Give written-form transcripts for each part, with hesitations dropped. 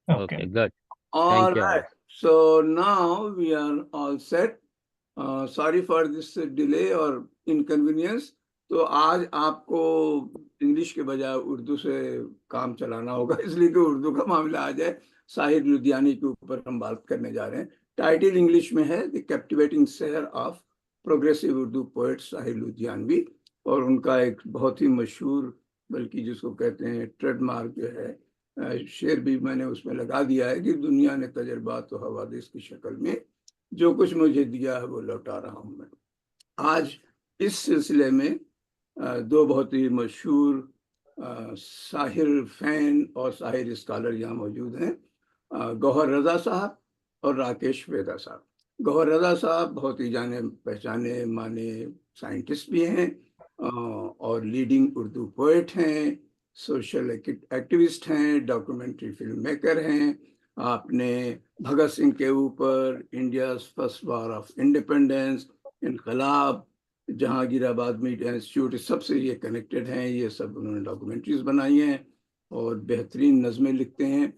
Okay, Okay, good. all Thank you all. right. So now we are all set. Sorry for this delay और inconvenience. तो आज आपको English के बजाय उर्दू से काम चलाना होगा, इसलिए कि उर्दू का मामला आ जाए। साहिर लुधियानी के ऊपर हम बात करने जा रहे हैं। टाइटल इंग्लिश में है the captivating share of progressive Urdu poet Sahir Ludhianvi, और उनका एक बहुत ही मशहूर, बल्कि जिसको कहते हैं ट्रेडमार्क जो है, शेर भी मैंने उसमें लगा दिया है कि दुनिया ने तजर्बात तो हवादिस की शक्ल में जो कुछ मुझे दिया है वो लौटा रहा हूं मैं। आज इस सिलसिले में दो बहुत ही मशहूर साहिर फैन और साहिर स्कॉलर यहाँ मौजूद हैं, गौहर रजा साहब और राकेश वेदा साहब। गौहर रजा साहब बहुत ही जाने पहचाने माने साइंटिस्ट भी हैं, और लीडिंग उर्दू पोएट हैं, सोशल एक्टिविस्ट हैं, डॉक्यूमेंट्री फिल्म मेकर हैं। आपने भगत सिंह के ऊपर India first war of independence, इनकलाब, जहांगीराबाद मीडिया इंस्टीट्यूट, सबसे ये कनेक्टेड हैं, ये सब उन्होंने डॉक्यूमेंट्रीज बनाई हैं और बेहतरीन नज़में लिखते हैं।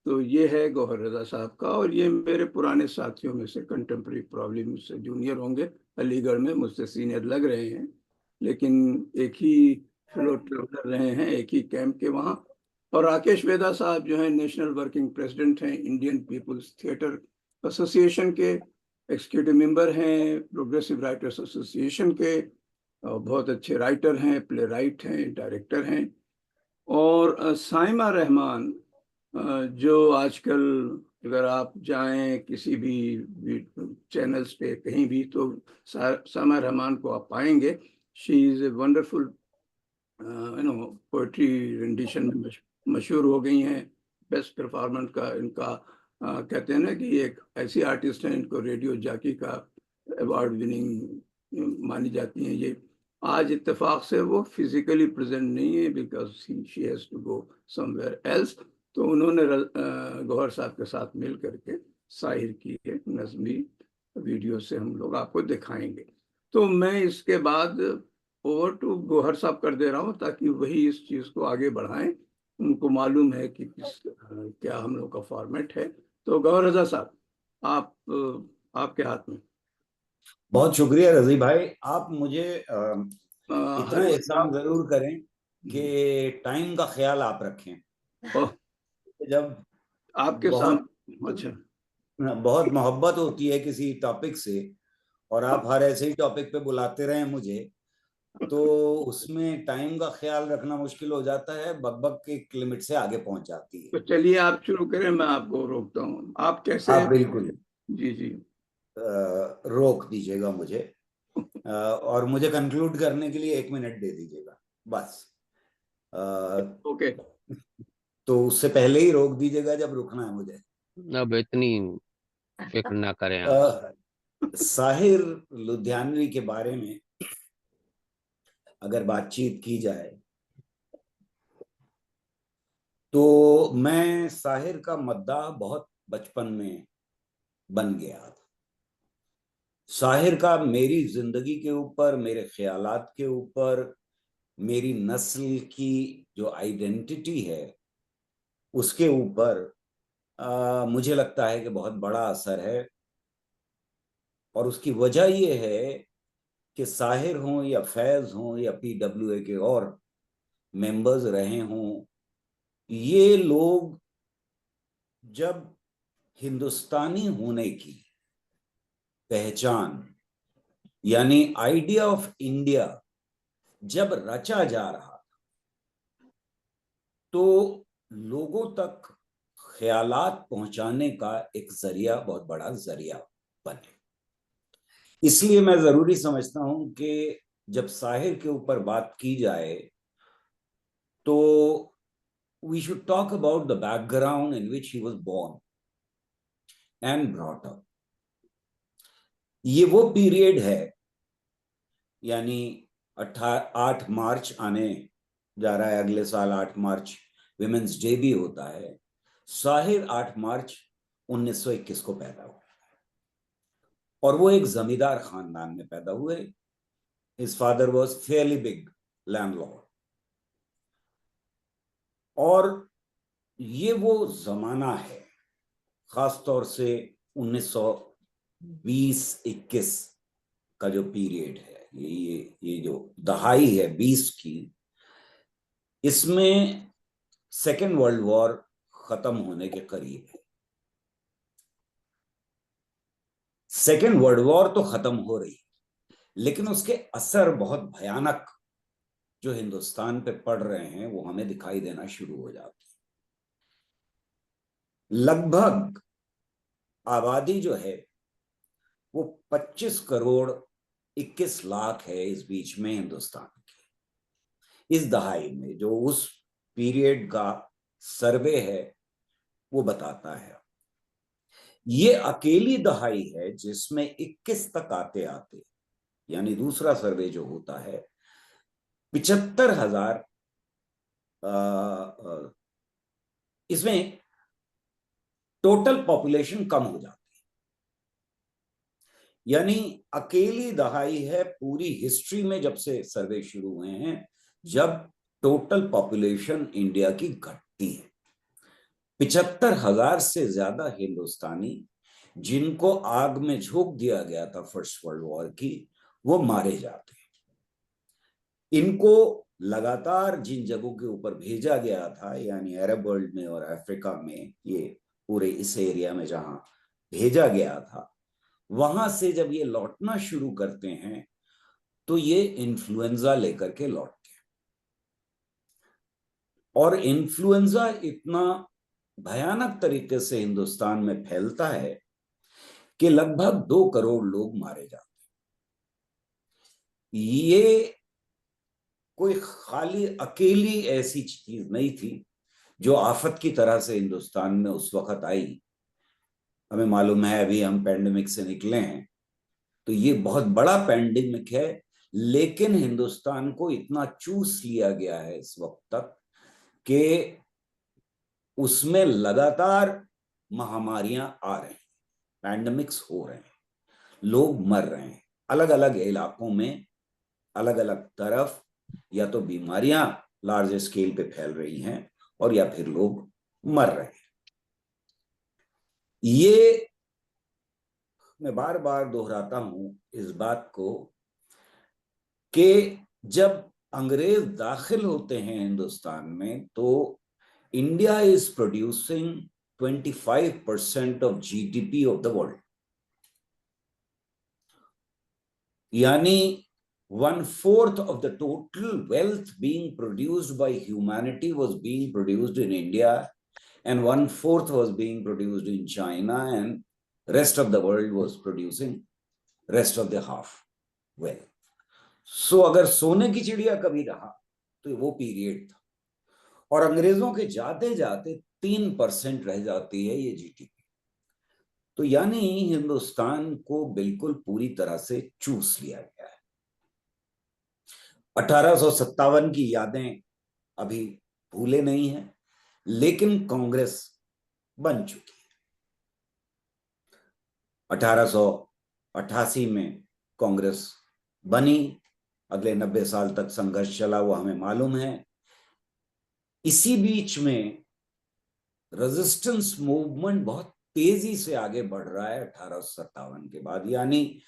तो ये है गौहर रजा साहब का, और ये मेरे पुराने साथियों में से कंटेम्प्रेरी, प्रॉब्लम मुझसे जूनियर होंगे, अलीगढ़ में मुझसे सीनियर लग रहे हैं, लेकिन एक ही फेलो ट्रेवलर रहे हैं, एक ही कैंप के वहाँ। और राकेश वेदा साहब जो है नेशनल वर्किंग प्रेसिडेंट हैं इंडियन पीपल्स थिएटर एसोसिएशन के, एग्जीक्यूटिव मेंबर हैं प्रोग्रेसिव राइटर्स एसोसिएशन के, और बहुत अच्छे राइटर हैं, प्ले राइट हैं, डायरेक्टर हैं। और साइमा रहमान, जो आजकल अगर आप जाएं किसी भी चैनल्स पे कहीं भी, तो साइमा रहमान को आप पाएंगे। She is a wonderful poetry rendition में मशहूर हो गई हैं। बेस्ट परफॉर्मेंस का इनका कहते हैं ना कि एक ऐसी आर्टिस्ट हैं, इनको रेडियो जॉकी का अवार्ड विनिंग मानी जाती हैं ये। आज इत्तेफाक से वो फिजिकली प्रेजेंट नहीं है, because she has to go somewhere else. तो उन्होंने गौहर साहब के साथ मिल करके शाहिर की एक नज़मी वीडियो से हम लोग आपको दिखाएंगे। तो मैं इसके बाद ओवर टू गौहर साहब कर दे रहा हूँ, ताकि वही इस चीज को आगे बढ़ाएं। उनको मालूम है कि क्या हम लोग का फॉर्मेट है। तो गौहर रजा साहब, आप आपके हाथ में। बहुत शुक्रिया रजी भाई। आप मुझे इतना हरी एहसान साहब। जरूर करें कि टाइम का ख्याल आप रखें। ओह, जब आपके बहुत सामने। अच्छा। बहुत मोहब्बत होती है किसी टॉपिक से और आप हर ऐसे ही टॉपिक पे बुलाते रहें मुझे, तो उसमें टाइम का ख्याल रखना मुश्किल हो जाता है, बकबक की एक लिमिट से आगे पहुंच जाती है। तो चलिए आप शुरू करें, मैं आपको रोकता हूँ। आप कैसे? आप बिल्कुल जी जी। रोक दीजिएगा मुझे, और मुझे कंक्लूड करने के लिए 1 मिनट दे दीजिएगा बस। ओके। तो उससे पहले ही रोक दीजिएगा जब रुकना है मुझे। अब इतनी फिक्र ना करें आप। अ, साहिर लुधियानवी के बारे में अगर बातचीत की जाए तो मैं साहिर का मद्दाह बहुत बचपन में बन गया था। साहिर का मेरी जिंदगी के ऊपर, मेरे ख्यालात के ऊपर, मेरी नस्ल की जो आइडेंटिटी है उसके ऊपर मुझे लगता है कि बहुत बड़ा असर है। और उसकी वजह यह है कि साहिर हों या फैज हों या PWA के और मेंबर्स रहे हों, ये लोग जब हिंदुस्तानी होने की पहचान यानी आइडिया ऑफ इंडिया जब रचा जा रहा तो लोगों तक ख्यालात पहुंचाने का एक जरिया, बहुत बड़ा जरिया बने। इसलिए मैं जरूरी समझता हूं कि जब साहिर के ऊपर बात की जाए तो we should talk about the background in which he was born and brought up. ये वो पीरियड है, यानी 8 मार्च आने जा रहा है, अगले साल 8 मार्च विमेंस डे भी होता है। साहिर 8 मार्च 1921 को पैदा हुआ और वो एक जमींदार खानदान में पैदा हुए। His father was Fairlie big landlord. और ये वो जमाना है, खास तौर से 1920-21 का जो पीरियड है, ये जो दहाई है 20 की, इसमें सेकेंड वर्ल्ड वॉर खत्म होने के करीब है। सेकेंड वर्ल्ड वॉर तो खत्म हो रही, लेकिन उसके असर बहुत भयानक जो हिंदुस्तान पे पड़ रहे हैं वो हमें दिखाई देना शुरू हो जाते हैं। लगभग आबादी जो है वो 25 करोड़ 21 लाख है इस बीच में हिंदुस्तान की। इस दहाई में जो उस पीरियड का सर्वे है वो बताता है, ये अकेली दहाई है जिसमें 21 तक आते आते, यानी दूसरा सर्वे जो होता है, 75,000 इसमें टोटल पॉपुलेशन कम हो जाती है। यानी अकेली दहाई है पूरी हिस्ट्री में जब से सर्वे शुरू हुए हैं जब टोटल पॉपुलेशन इंडिया की घटती है। 75,000 से ज्यादा हिंदुस्तानी जिनको आग में झोंक दिया गया था फर्स्ट वर्ल्ड वॉर की, वो मारे जाते हैं। इनको लगातार जिन जगहों के ऊपर भेजा गया था, यानी अरब वर्ल्ड में और अफ्रीका में, ये पूरे इस एरिया में जहां भेजा गया था, वहां से जब ये लौटना शुरू करते हैं तो ये इन्फ्लुएंजा लेकर के लौटते हैं। और इन्फ्लुएंजा इतना भयानक तरीके से हिंदुस्तान में फैलता है कि लगभग 2 करोड़ लोग मारे जाते हैं। ये कोई खाली अकेली ऐसी चीज नहीं थी जो आफत की तरह से हिंदुस्तान में उस वक्त आई। हमें मालूम है अभी हम पैंडेमिक से निकले हैं, तो ये बहुत बड़ा पैंडेमिक है, लेकिन हिंदुस्तान को इतना चूस लिया गया है इस वक्त तक कि उसमें लगातार महामारियां आ रही हैं, पैंडेमिक्स हो रहे हैं, लोग मर रहे हैं, अलग अलग इलाकों में अलग अलग तरफ, या तो बीमारियां लार्ज स्केल पे फैल रही हैं और या फिर लोग मर रहे हैं। ये मैं बार बार दोहराता हूं इस बात को कि जब अंग्रेज दाखिल होते हैं हिंदुस्तान में तो India is producing 25% of GDP of the world, यानी 1/4 of the total wealth being produced by humanity was being produced in India, and 1/4 was being produced in China, and rest of the world was producing rest of the half wealth. So अगर सोने की चिड़िया कभी रहा तो वो period था, और अंग्रेजों के जाते जाते 3% रह जाती है ये जीडीपी। तो यानी हिंदुस्तान को बिल्कुल पूरी तरह से चूस लिया गया है। 1857 की यादें अभी भूले नहीं हैं, लेकिन कांग्रेस बन चुकी है। 1888 में कांग्रेस बनी, अगले 90 साल तक संघर्ष चला, वो हमें मालूम है। इसी बीच में रेजिस्टेंस मूवमेंट बहुत तेजी से आगे बढ़ रहा है 1857 के बाद, यानी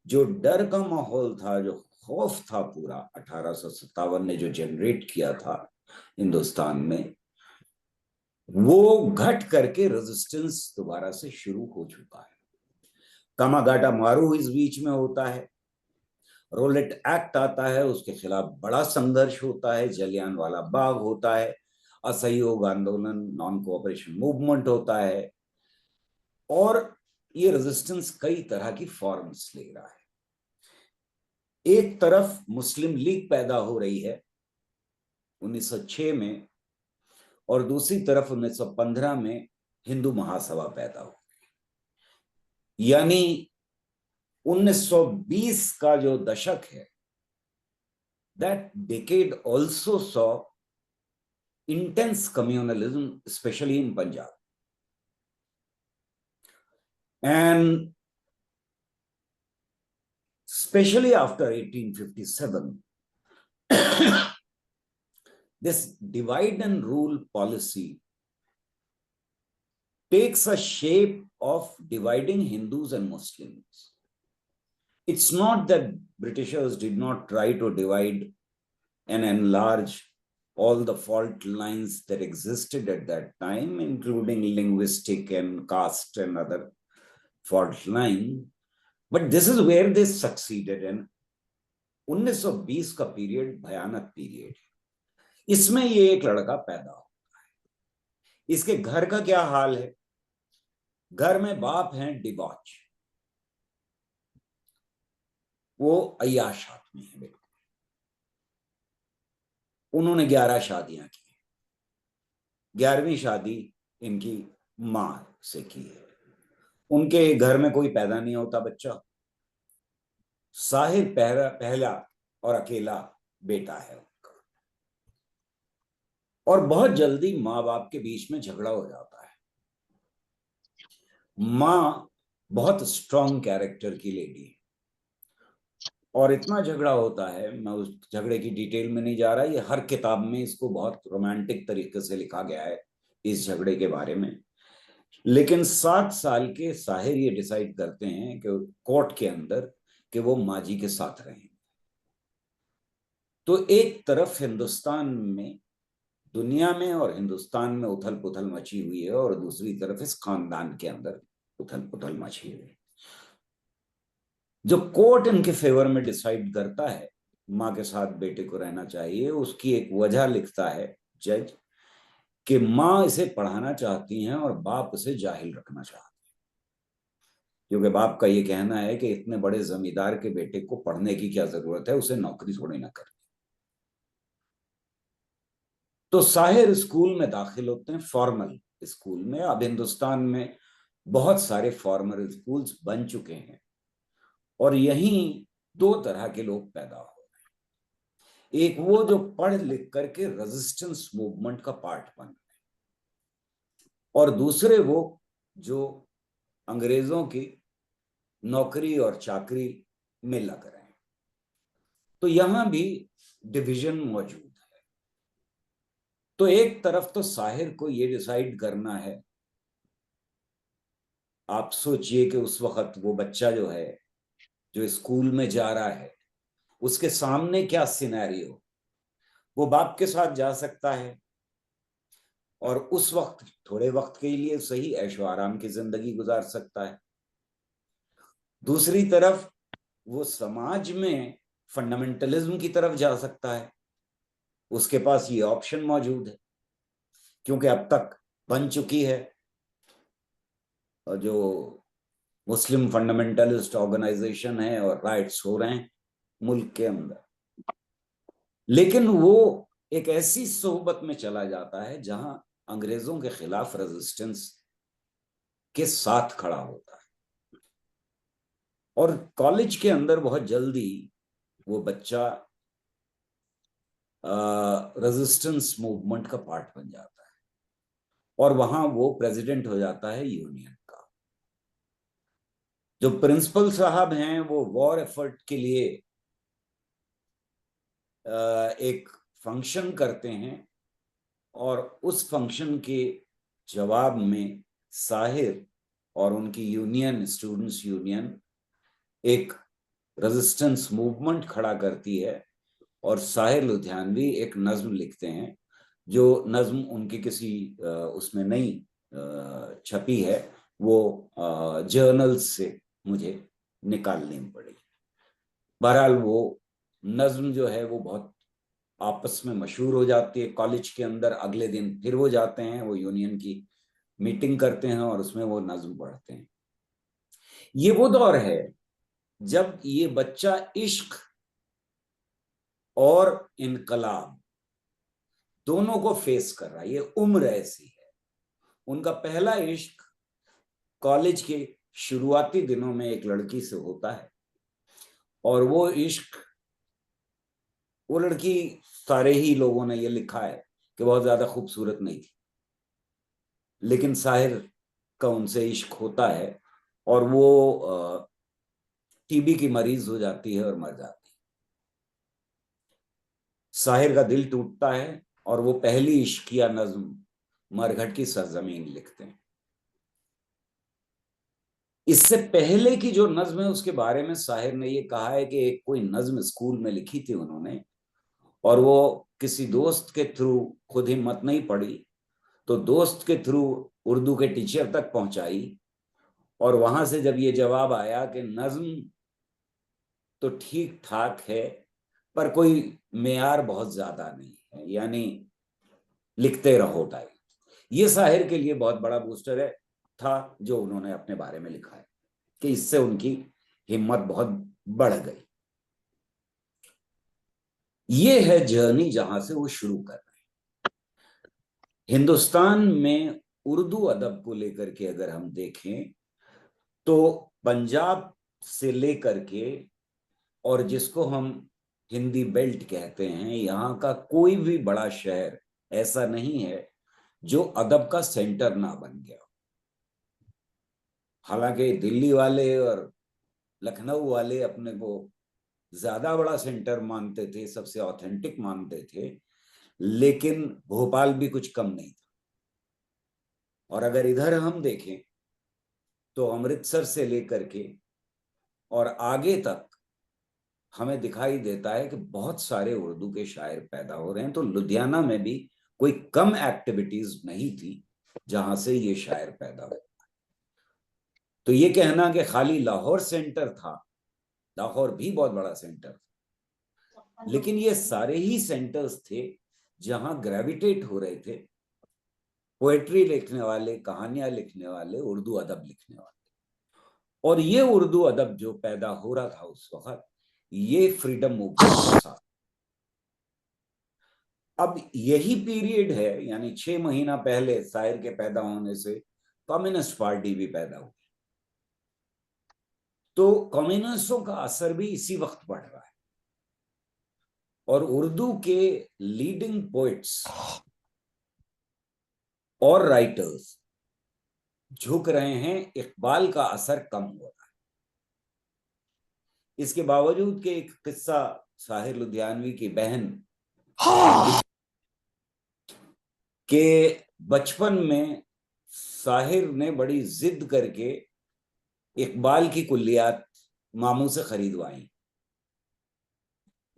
जो डर का माहौल था, जो खौफ था पूरा 1857 ने जो जनरेट किया था हिंदुस्तान में, वो घट करके रेजिस्टेंस दोबारा से शुरू हो चुका है। कामागाटा मारू इस बीच में होता है, रोलेट एक्ट आता है, उसके खिलाफ बड़ा संघर्ष होता है, जलियांवाला बाग होता है, असहयोग आंदोलन, नॉन कोऑपरेशन मूवमेंट होता है, और ये रेजिस्टेंस कई तरह की फॉर्म्स ले रहा है। एक तरफ मुस्लिम लीग पैदा हो रही है 1906 में, और दूसरी तरफ 1915 में हिंदू महासभा पैदा हो गई। यानी 1920 का जो दशक है, that decade also saw intense communalism, specially in Punjab, and especially after 1857 this divide and rule policy takes a shape of dividing Hindus and Muslims. It's not that Britishers did not try to divide and enlarge all the fault lines that existed at that time, including linguistic and caste and other fault lines. But this is where they succeeded. And 1920 का period भयानक period है। इसमें ये एक लड़का पैदा होता है। इसके घर का क्या हाल है? घर में बाप हैं डिबॉच, वो अय्याश आदमी है बिल्कुल। उन्होंने 11 शादियां की, 11वीं शादी इनकी मां से की है। उनके घर में कोई पैदा नहीं होता बच्चा। साहिर पहला और अकेला बेटा है उनका। और बहुत जल्दी माँ बाप के बीच में झगड़ा हो जाता है। माँ बहुत स्ट्रॉन्ग कैरेक्टर की लेडी है और इतना झगड़ा होता है, मैं उस झगड़े की डिटेल में नहीं जा रहा। ये हर किताब में इसको बहुत रोमांटिक तरीके से लिखा गया है इस झगड़े के बारे में। लेकिन 7 साल के साहिर ये डिसाइड करते हैं कि कोर्ट के अंदर कि वो माँ जी के साथ रहें। तो एक तरफ हिंदुस्तान में, दुनिया में और हिंदुस्तान में उथल पुथल मची हुई है और दूसरी तरफ इस खानदान के अंदर उथल पुथल मची हुई है। जो कोर्ट इनके फेवर में डिसाइड करता है माँ के साथ बेटे को रहना चाहिए, उसकी एक वजह लिखता है जज कि माँ इसे पढ़ाना चाहती हैं और बाप इसे जाहिल रखना चाहते हैं। क्योंकि बाप का ये कहना है कि इतने बड़े जमींदार के बेटे को पढ़ने की क्या जरूरत है, उसे नौकरी थोड़ी ना करनी। तो साहिर स्कूल में दाखिल होते हैं, फॉर्मल स्कूल में। अब हिंदुस्तान में बहुत सारे फॉर्मल स्कूल्स बन चुके हैं और यहीं 2 तरह के लोग पैदा हो रहे हैं। एक वो जो पढ़ लिख करके रेजिस्टेंस मूवमेंट का पार्ट बन रहे हैं और दूसरे वो जो अंग्रेजों की नौकरी और चाकरी में लग रहे हैं। तो यहां भी डिवीजन मौजूद है। तो एक तरफ तो साहिर को ये डिसाइड करना है, आप सोचिए कि उस वक्त वो बच्चा जो है, जो स्कूल में जा रहा है, उसके सामने क्या सिनेरियो। वो बाप के साथ जा सकता है और उस वक्त थोड़े वक्त के लिए सही ऐशो आराम की जिंदगी गुजार सकता है। दूसरी तरफ वो समाज में फंडामेंटलिज्म की तरफ जा सकता है। उसके पास ये ऑप्शन मौजूद है क्योंकि अब तक बन चुकी है और जो मुस्लिम फंडामेंटलिस्ट ऑर्गेनाइजेशन है और राइट्स हो रहे हैं मुल्क के अंदर। लेकिन वो एक ऐसी सोहबत में चला जाता है जहां अंग्रेजों के खिलाफ रेजिस्टेंस के साथ खड़ा होता है और कॉलेज के अंदर बहुत जल्दी वो बच्चा रेजिस्टेंस मूवमेंट का पार्ट बन जाता है और वहां वो प्रेसिडेंट हो जाता है यूनियन का। जो प्रिंसिपल साहब हैं वो वॉर एफर्ट के लिए एक फंक्शन करते हैं और उस फंक्शन के जवाब में साहिर और उनकी यूनियन, स्टूडेंट्स यूनियन, एक रेजिस्टेंस मूवमेंट खड़ा करती है और साहिर लुधियानवी एक नज्म लिखते हैं। जो नज्म उनकी किसी उसमें नहीं छपी है, वो जर्नल्स से मुझे निकालनी पड़ी। बहरहाल वो नज्म जो है वो बहुत आपस में मशहूर हो जाती है कॉलेज के अंदर। अगले दिन फिर वो जाते हैं, वो यूनियन की मीटिंग करते हैं और उसमें वो नज्म पढ़ते हैं। ये वो दौर है जब ये बच्चा इश्क और इनकलाब दोनों को फेस कर रहा है। ये उम्र ऐसी है। उनका पहला इश्क कॉलेज के शुरुआती दिनों में एक लड़की से होता है और वो इश्क, वो लड़की, सारे ही लोगों ने ये लिखा है कि बहुत ज्यादा खूबसूरत नहीं थी, लेकिन साहिर का उनसे इश्क होता है और वो टीबी की मरीज हो जाती है और मर जाती है। साहिर का दिल टूटता है और वो पहली इश्किया नज्म मरघट की सरजमीन लिखते हैं। इससे पहले की जो नज्म है उसके बारे में साहिर ने ये कहा है कि एक कोई नज्म स्कूल में लिखी थी उन्होंने, और वो किसी दोस्त के थ्रू, खुद हिम्मत नहीं पड़ी तो दोस्त के थ्रू उर्दू के टीचर तक पहुंचाई, और वहां से जब ये जवाब आया कि नज्म तो ठीक ठाक है पर कोई मेयार बहुत ज्यादा नहीं है, यानी लिखते रहो टाइप, ये साहिर के लिए बहुत बड़ा बूस्टर है था जो उन्होंने अपने बारे में लिखा है कि इससे उनकी हिम्मत बहुत बढ़ गई। ये है जर्नी जहां से वो शुरू कर रहे हैं। हिंदुस्तान में उर्दू अदब को लेकर के अगर हम देखें तो पंजाब से लेकर के, और जिसको हम हिंदी बेल्ट कहते हैं, यहाँ का कोई भी बड़ा शहर ऐसा नहीं है जो अदब का सेंटर ना बन गया। हालांकि दिल्ली वाले और लखनऊ वाले अपने को ज्यादा बड़ा सेंटर मानते थे, सबसे ऑथेंटिक मानते थे, लेकिन भोपाल भी कुछ कम नहीं था। और अगर इधर हम देखें तो अमृतसर से लेकर के और आगे तक हमें दिखाई देता है कि बहुत सारे उर्दू के शायर पैदा हो रहे हैं। तो लुधियाना में भी कोई कम एक्टिविटीज नहीं थी जहां से ये शायर पैदा हुए। तो ये कहना कि खाली लाहौर सेंटर था, लाहौर भी बहुत बड़ा सेंटर था, लेकिन ये सारे ही सेंटर्स थे जहां ग्रेविटेट हो रहे थे पोएट्री लिखने वाले, कहानियां लिखने वाले, उर्दू अदब लिखने वाले। और ये उर्दू अदब जो पैदा हो रहा था उस वक्त, ये फ्रीडम मूवमेंट के साथ। अब यही पीरियड है, यानी 6 महीना पहले शायर के पैदा होने से कम्युनिस्ट पार्टी भी पैदा हुई। तो कम्युनिस्टों का असर भी इसी वक्त पड़ रहा है, और उर्दू के लीडिंग पोइट्स और राइटर्स झुक रहे हैं, इकबाल का असर कम हो रहा है। इसके बावजूद कि एक किस्सा साहिर लुधियानवी की बहन के बचपन में साहिर ने बड़ी जिद करके इकबाल की कुल्लियात मामू से खरीदवाई।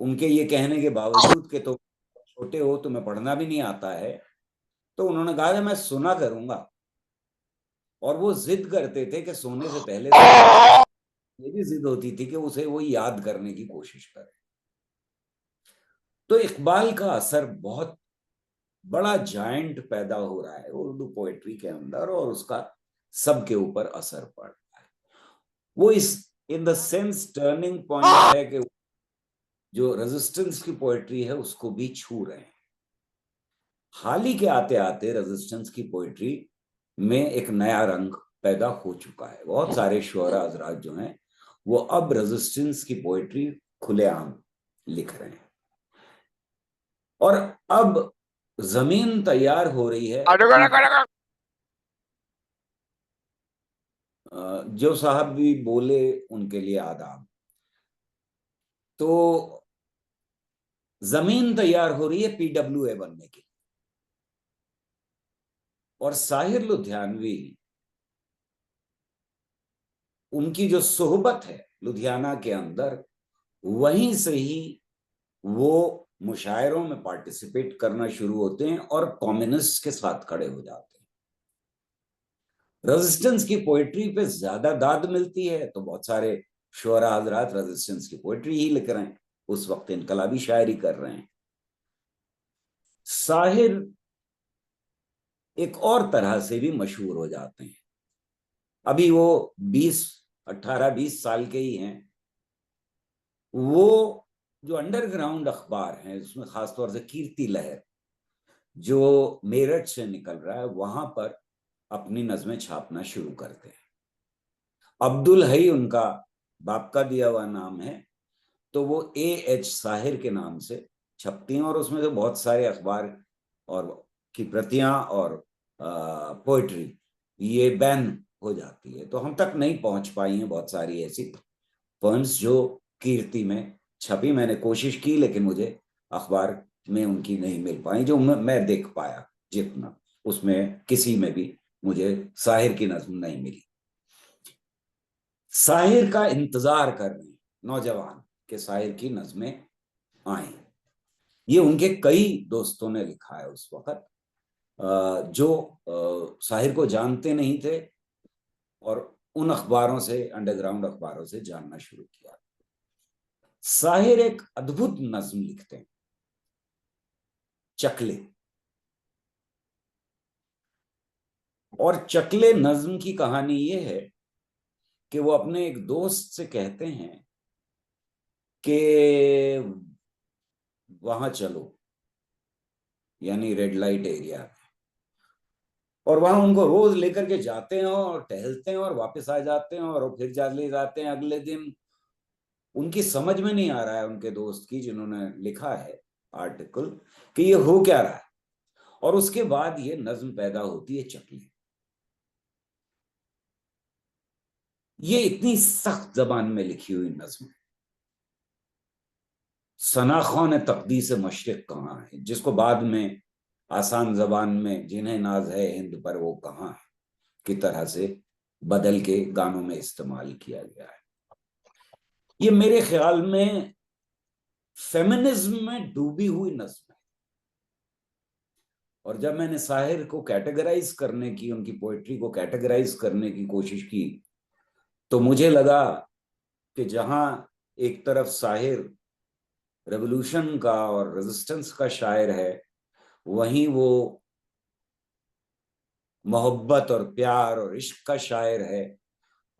उनके ये कहने के बावजूद कि तुम छोटे हो, तुम्हें पढ़ना भी नहीं आता है, तो उन्होंने कहा मैं सुना करूंगा। और वो जिद करते थे कि सोने से पहले ये भी जिद होती थी कि उसे वो याद करने की कोशिश करे। तो इकबाल का असर बहुत बड़ा जायंट पैदा हो रहा है उर्दू पोएट्री के अंदर, और उसका सबके ऊपर असर पड़ रहा है। वो इस in the sense turning point है कि जो रेजिस्टेंस की पोएट्री है उसको भी छू रहे हैं। हाल ही के आते आते रेजिस्टेंस की पोएट्री में एक नया रंग पैदा हो चुका है। बहुत सारे शुअरा हजरात जो हैं वो अब रेजिस्टेंस की पोएट्री खुलेआम लिख रहे हैं, और अब जमीन तैयार हो रही है। जो साहब भी बोले उनके लिए आदाब। तो जमीन तैयार हो रही है पीडब्ल्यूए बनने की, और साहिर लुधियानवी, उनकी जो सोहबत है लुधियाना के अंदर, वहीं से ही वो मुशायरों में पार्टिसिपेट करना शुरू होते हैं और कम्युनिस्ट के साथ खड़े हो जाते हैं। रेजिस्टेंस की पोएट्री पे ज्यादा दाद मिलती है, तो बहुत सारे शुअरा हजरात रेजिस्टेंस की पोएट्री ही लिख रहे हैं, उस वक्त इनकलाबी शायरी कर रहे हैं। साहिर एक और तरह से भी मशहूर हो जाते हैं। अभी वो 18-20 साल के ही हैं। वो जो अंडरग्राउंड अखबार हैं, उसमें खासतौर से कीर्ति लहर जो मेरठ से निकल रहा है, वहां पर अपनी नज़में छापना शुरू करते हैं। अब्दुल हई उनका बाप का दिया हुआ नाम है, तो वो AH साहिर के नाम से छपती हैं, और उसमें से बहुत सारे अखबार और की प्रतियां और पोइट्री ये बैन हो जाती है। तो हम तक नहीं पहुंच पाई हैं बहुत सारी ऐसी पोएम्स जो कीर्ति में छपी। मैंने कोशिश की लेकिन मुझे अखबार में उनकी नहीं मिल पाई। जो मैं देख पाया जितना, उसमें किसी में भी मुझे साहिर की नज़्म नहीं मिली। साहिर का इंतजार कर रहे हैं नौजवान के साहिर की नज़में आए। ये उनके कई दोस्तों ने लिखा है उस वक्त, जो साहिर को जानते नहीं थे और उन अखबारों से, अंडरग्राउंड अखबारों से जानना शुरू किया। साहिर एक अद्भुत नज्म लिखते हैं, चकले। और चकले नज्म की कहानी ये है कि वो अपने एक दोस्त से कहते हैं कि वहां चलो, यानी रेड लाइट एरिया, और वहां उनको रोज लेकर के जाते हैं और टहलते हैं और वापस आ जाते हैं और फिर चले जाते हैं अगले दिन। उनकी समझ में नहीं आ रहा है, उनके दोस्त की, जिन्होंने लिखा है आर्टिकल, कि ये हो क्या रहा है। और उसके बाद ये नज्म पैदा होती है, चकली। ये इतनी सख्त जबान में लिखी हुई नज्म है। सना खान तकदीस मशरिक कहाँ है, जिसको बाद में आसान जबान में जिन्हें नाज है हिंद पर वो कहाँ है की तरह से बदल के गानों में इस्तेमाल किया गया है। ये मेरे ख्याल में फेमिनिज्म में डूबी हुई नज्म है। और जब मैंने साहिर को कैटेगराइज करने की, उनकी पोएट्री को कैटेगराइज करने की कोशिश की, तो मुझे लगा कि जहां एक तरफ साहिर रेवोल्यूशन का और रेजिस्टेंस का शायर है, वहीं वो मोहब्बत और प्यार और इश्क का शायर है,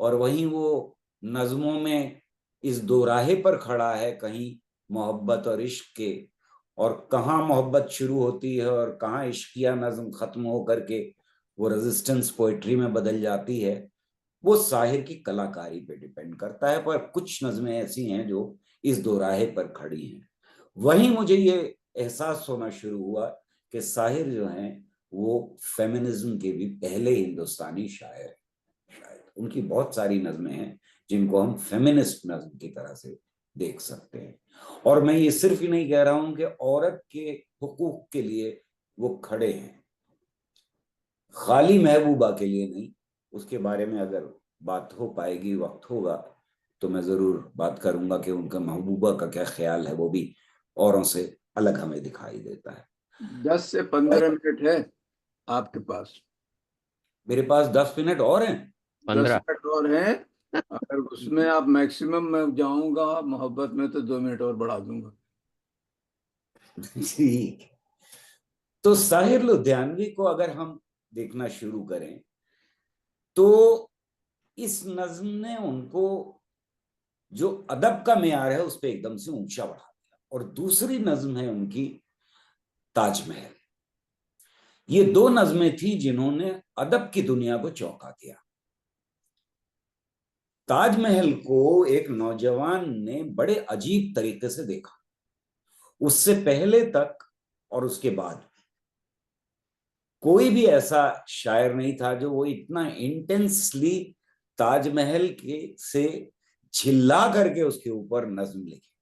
और वहीं वो नज्मों में इस दोराहे पर खड़ा है, कहीं मोहब्बत और इश्क के, और कहाँ मोहब्बत शुरू होती है और कहाँ इश्किया नज्म खत्म होकर के वो रेजिस्टेंस पोएट्री में बदल जाती है। वो साहिर की कलाकारी पे डिपेंड करता है, पर कुछ नज्में ऐसी हैं जो इस दोराहे पर खड़ी हैं। वहीं मुझे ये एहसास होना शुरू हुआ कि साहिर जो हैं वो फेमिनिज्म के भी पहले हिंदुस्तानी शायर हैं। शायद उनकी बहुत सारी नज्में हैं जिनको हम फेमिनिस्ट नज्म की तरह से देख सकते हैं। और मैं ये सिर्फ ही नहीं कह रहा हूं कि औरत के हुकूक के लिए वो खड़े हैं, खाली महबूबा के लिए नहीं। उसके बारे में अगर बात हो पाएगी, वक्त होगा, तो मैं जरूर बात करूंगा कि उनका महबूबा का क्या ख्याल है, वो भी औरों से अलग हमें दिखाई देता है। 10 से 15 मिनट है आपके पास। मेरे पास 10 मिनट और हैं। 10 15। मिनट और हैं। अगर उसमें आप मैक्सिमम में जाऊंगा मोहब्बत में, तो 2 मिनट और बढ़ा दूंगा। ठीक है। तो साहिर लुधियानवी को अगर हम देखना शुरू करें, तो इस नज्म ने उनको जो अदब का मेयार है उस पर एकदम से ऊंचा बढ़ा दिया। और दूसरी नज्म है उनकी ताजमहल। ये दो नज्में थी जिन्होंने अदब की दुनिया को चौंका दिया। ताजमहल को एक नौजवान ने बड़े अजीब तरीके से देखा। उससे पहले तक और उसके बाद कोई भी ऐसा शायर नहीं था जो वो इतना इंटेंसली ताजमहल के से चिल्ला करके उसके ऊपर नज्म लिखे,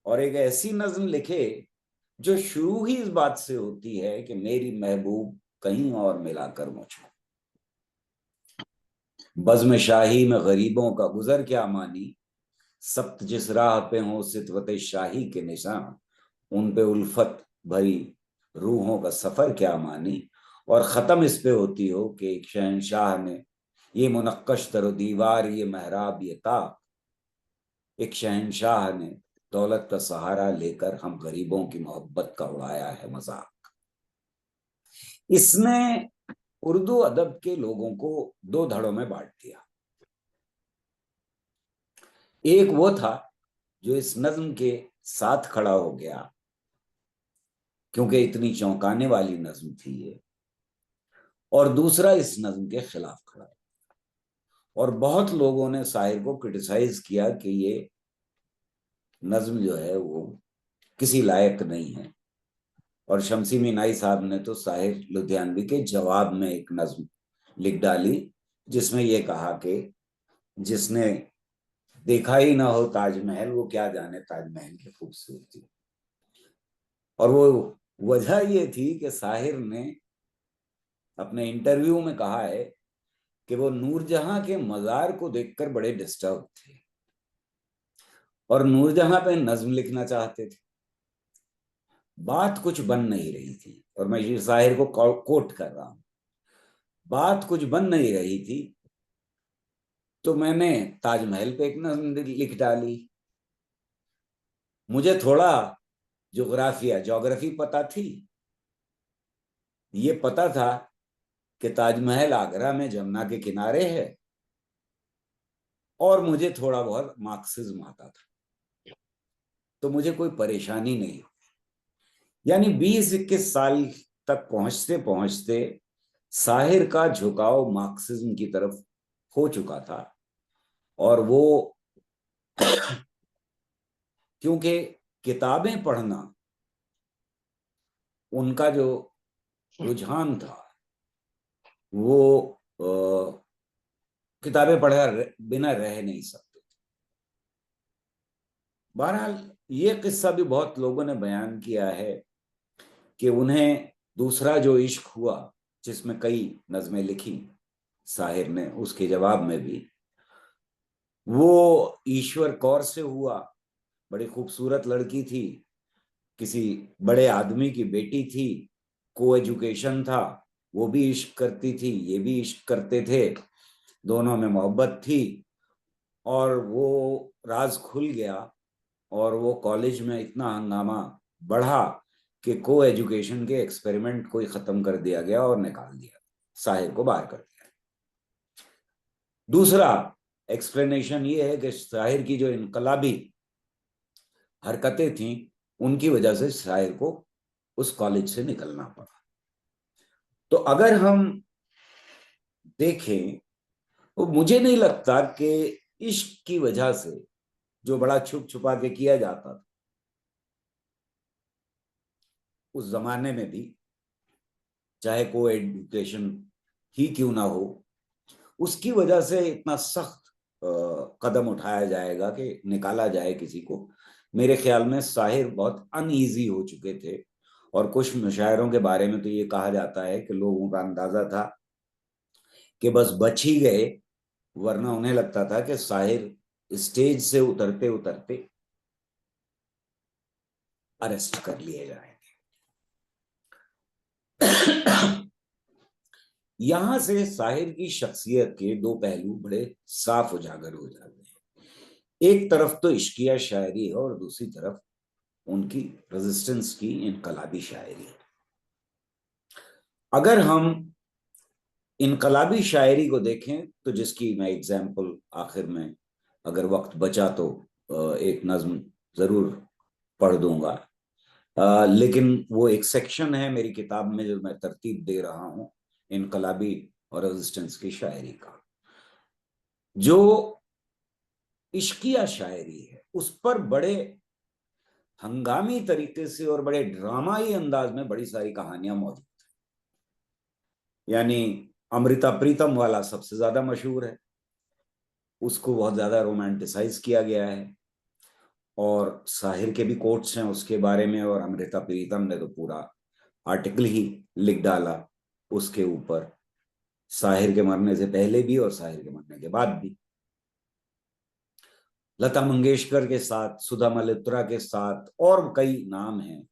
और एक ऐसी नज्म लिखे जो शुरू ही इस बात से होती है कि मेरी महबूब कहीं और मिलाकर मुझको, बज़्म शाही में गरीबों का गुजर क्या मानी, सब्त जिस राह पे हो सितवत शाही के निशान, उन पे उल्फत भरी रूहों का सफर क्या मानी। और खत्म इस पे होती हो कि एक शहंशाह ने ये मुनक्कश तरो दीवार, ये महराब, ये ताक, एक शहंशाह ने दौलत का सहारा लेकर हम गरीबों की मोहब्बत का उड़ाया है मजाक। इसने उर्दू अदब के लोगों को दो धड़ों में बांट दिया। एक वो था जो इस नज्म के साथ खड़ा हो गया क्योंकि इतनी चौंकाने वाली नज्म थी ये, और दूसरा इस नज्म के खिलाफ खड़ा। और बहुत लोगों ने साहिर को क्रिटिसाइज किया कि ये नज्म जो है वो किसी लायक नहीं है। और शमसी मीनाई साहब ने तो साहिर लुधियानवी के जवाब में एक नज्म लिख डाली जिसमें ये कहा कि जिसने देखा ही ना हो ताजमहल, वो क्या जाने ताजमहल की खूबसूरती। और वो वजह ये थी कि साहिर ने अपने इंटरव्यू में कहा है कि वो नूरजहां के मजार को देखकर बड़े डिस्टर्ब थे और नूरजहां पे नज्म लिखना चाहते थे। बात कुछ बन नहीं रही थी, और मैं शेर शायर को कोट कर रहा हूं। बात कुछ बन नहीं रही थी तो मैंने ताजमहल पे एक नज्म लिख डाली। मुझे थोड़ा ज्योग्राफी पता थी। ये पता था कि ताजमहल आगरा में जमुना के किनारे है, और मुझे थोड़ा बहुत मार्क्सिज्म आता था, तो मुझे कोई परेशानी नहीं हुई। यानी 20-21 साल तक पहुंचते पहुंचते साहिर का झुकाव मार्क्सिज्म की तरफ हो चुका था। और वो क्योंकि किताबें पढ़ना उनका जो रुझान था, वो किताबें पढ़े बिना रह नहीं सकते। बहरहाल ये किस्सा भी बहुत लोगों ने बयान किया है कि उन्हें दूसरा जो इश्क हुआ, जिसमें कई नज़में लिखी साहिर ने, उसके जवाब में भी, वो ईश्वर कौर से हुआ। बड़ी खूबसूरत लड़की थी, किसी बड़े आदमी की बेटी थी, को एजुकेशन था, वो भी इश्क करती थी, ये भी इश्क करते थे, दोनों में मोहब्बत थी। और वो राज खुल गया और वो कॉलेज में इतना हंगामा बढ़ा कि को एजुकेशन के एक्सपेरिमेंट को ही खत्म कर दिया गया और निकाल दिया, साहिर को बाहर कर दिया। दूसरा एक्सप्लेनेशन ये है कि साहिर की जो इनकलाबी हरकतें थी, उनकी वजह से साहिर को उस कॉलेज से निकलना पड़ा। तो अगर हम देखें तो मुझे नहीं लगता कि इश्क की वजह से, जो बड़ा छुप छुपा के किया जाता था उस जमाने में भी, चाहे को एजुकेशन ही क्यों ना हो, उसकी वजह से इतना सख्त कदम उठाया जाएगा कि निकाला जाए किसी को। मेरे ख्याल में साहिर बहुत अनईजी हो चुके थे। और कुछ मुशायरों के बारे में तो ये कहा जाता है कि लोगों का अंदाजा था कि बस बच ही गए, वरना उन्हें लगता था कि साहिर स्टेज से उतरते उतरते अरेस्ट कर लिए जाएंगे। यहां से साहिर की शख्सियत के दो पहलू बड़े साफ उजागर हो जाते हैं। एक तरफ तो इश्किया शायरी है और दूसरी तरफ उनकी रेजिस्टेंस की इनकलाबी शायरी है। अगर हम इनकलाबी शायरी को देखें तो, जिसकी मैं एग्जाम्पल आखिर में अगर वक्त बचा तो एक नज्म जरूर पढ़ दूंगा, लेकिन वो एक सेक्शन है मेरी किताब में जो मैं तरतीब दे रहा हूं इनकलाबी और रेजिस्टेंस की शायरी का। जो इश्किया शायरी है उस पर बड़े हंगामी तरीके से और बड़े ड्रामाई अंदाज में बड़ी सारी कहानियां मौजूद हैं। यानी अमृता प्रीतम वाला सबसे ज्यादा मशहूर है, उसको बहुत ज्यादा रोमांटिसाइज किया गया है, और साहिर के भी कोट्स हैं उसके बारे में, और अमृता प्रीतम ने तो पूरा आर्टिकल ही लिख डाला उसके ऊपर, साहिर के मरने से पहले भी और साहिर के मरने के बाद भी। लता मंगेशकर के साथ, सुधा मल्होत्रा के साथ और कई नाम हैं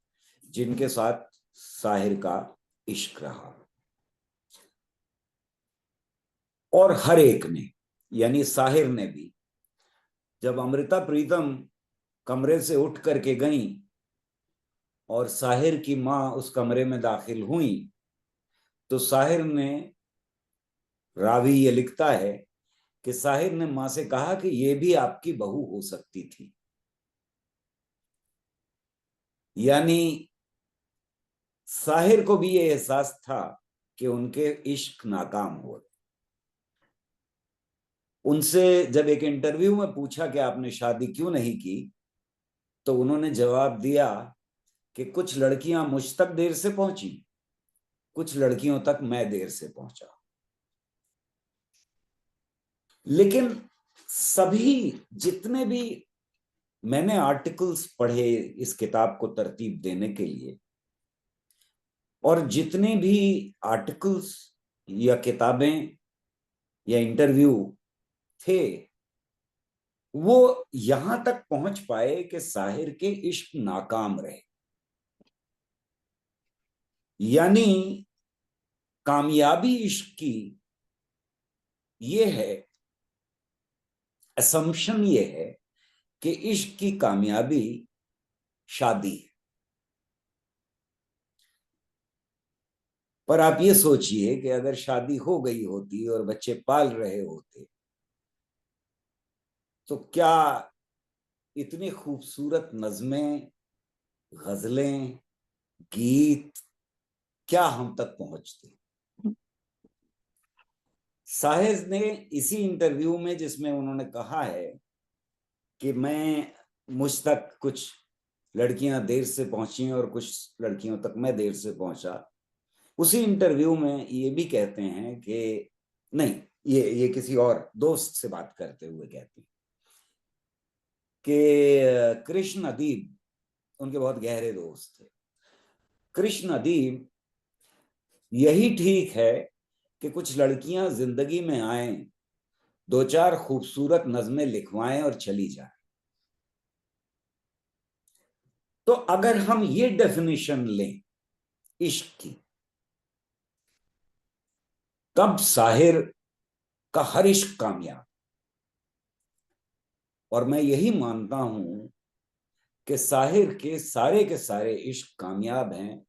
जिनके साथ साहिर का इश्क रहा। और हर एक ने, यानी साहिर ने भी, जब अमृता प्रीतम कमरे से उठ करके गई और साहिर की मां उस कमरे में दाखिल हुई, तो साहिर ने, रावी ये लिखता है कि साहिर ने मां से कहा कि ये भी आपकी बहू हो सकती थी। यानी साहिर को भी ये एहसास था कि उनके इश्क नाकाम हो रहे। उनसे जब एक इंटरव्यू में पूछा कि आपने शादी क्यों नहीं की, तो उन्होंने जवाब दिया कि कुछ लड़कियां मुझ तक देर से पहुंची, कुछ लड़कियों तक मैं देर से पहुंचा। लेकिन सभी, जितने भी मैंने आर्टिकल्स पढ़े इस किताब को तरतीब देने के लिए, और जितने भी आर्टिकल्स या किताबें या इंटरव्यू थे, वो यहां तक पहुंच पाए कि साहिर के इश्क नाकाम रहे। यानी कामयाबी इश्क की ये है, असम्पशन ये है कि इश्क की कामयाबी शादी है। पर आप ये सोचिए कि अगर शादी हो गई होती और बच्चे पाल रहे होते, तो क्या इतनी खूबसूरत नज़में, गजलें, गीत क्या हम तक पहुंचते। साहिर ने इसी इंटरव्यू में, जिसमें उन्होंने कहा है कि मुझ तक कुछ लड़कियां देर से पहुंची और कुछ लड़कियों तक मैं देर से पहुंचा, उसी इंटरव्यू में ये भी कहते हैं कि नहीं, ये किसी और दोस्त से बात करते हुए कहते हैं कि कृष्ण अदीब, उनके बहुत गहरे दोस्त थे, कृष्ण अदीब, यही ठीक है कि कुछ लड़कियां जिंदगी में आए, दो चार खूबसूरत नज़में लिखवाएं और चली जाए। तो अगर हम ये डेफिनेशन लें इश्क की, तब साहिर का हर इश्क कामयाब। और मैं यही मानता हूं कि साहिर के सारे इश्क कामयाब हैं।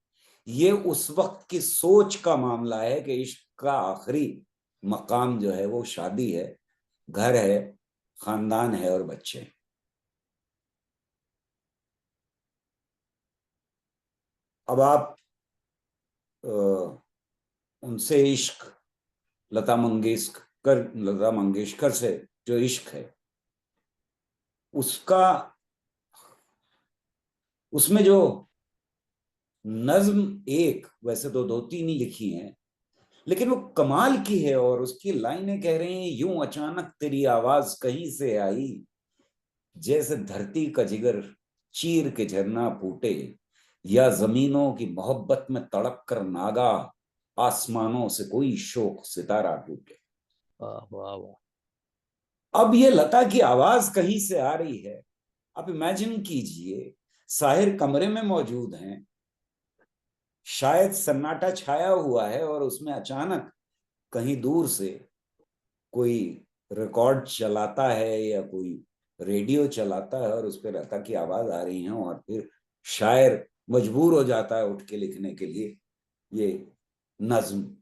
ये उस वक्त की सोच का मामला है कि इश्क का आखिरी मकाम जो है वो शादी है, घर है, खानदान है और बच्चे हैं। अब आप उनसे इश्क, लता मंगेशकर से जो इश्क है, उसका, उसमें जो नज्म, एक वैसे तो दो तीन ही लिखी हैं, लेकिन वो कमाल की है। और उसकी लाइनें कह रही हैं, यूं अचानक तेरी आवाज कहीं से आई, जैसे धरती का जिगर चीर के झरना फूटे, या जमीनों की मोहब्बत में तड़प कर नागा, आसमानों से कोई शोक सितारा टूटे। वाह वाह वाह। अब ये लता की आवाज कहीं से आ रही है। आप इमेजिन कीजिए, साहिर कमरे में मौजूद हैं, शायद सन्नाटा छाया हुआ है और उसमें अचानक कहीं दूर से कोई रिकॉर्ड चलाता है या कोई रेडियो चलाता है और उस पर लता की आवाज आ रही है, और फिर शायर मजबूर हो जाता है उठ के लिखने के लिए ये नज्म,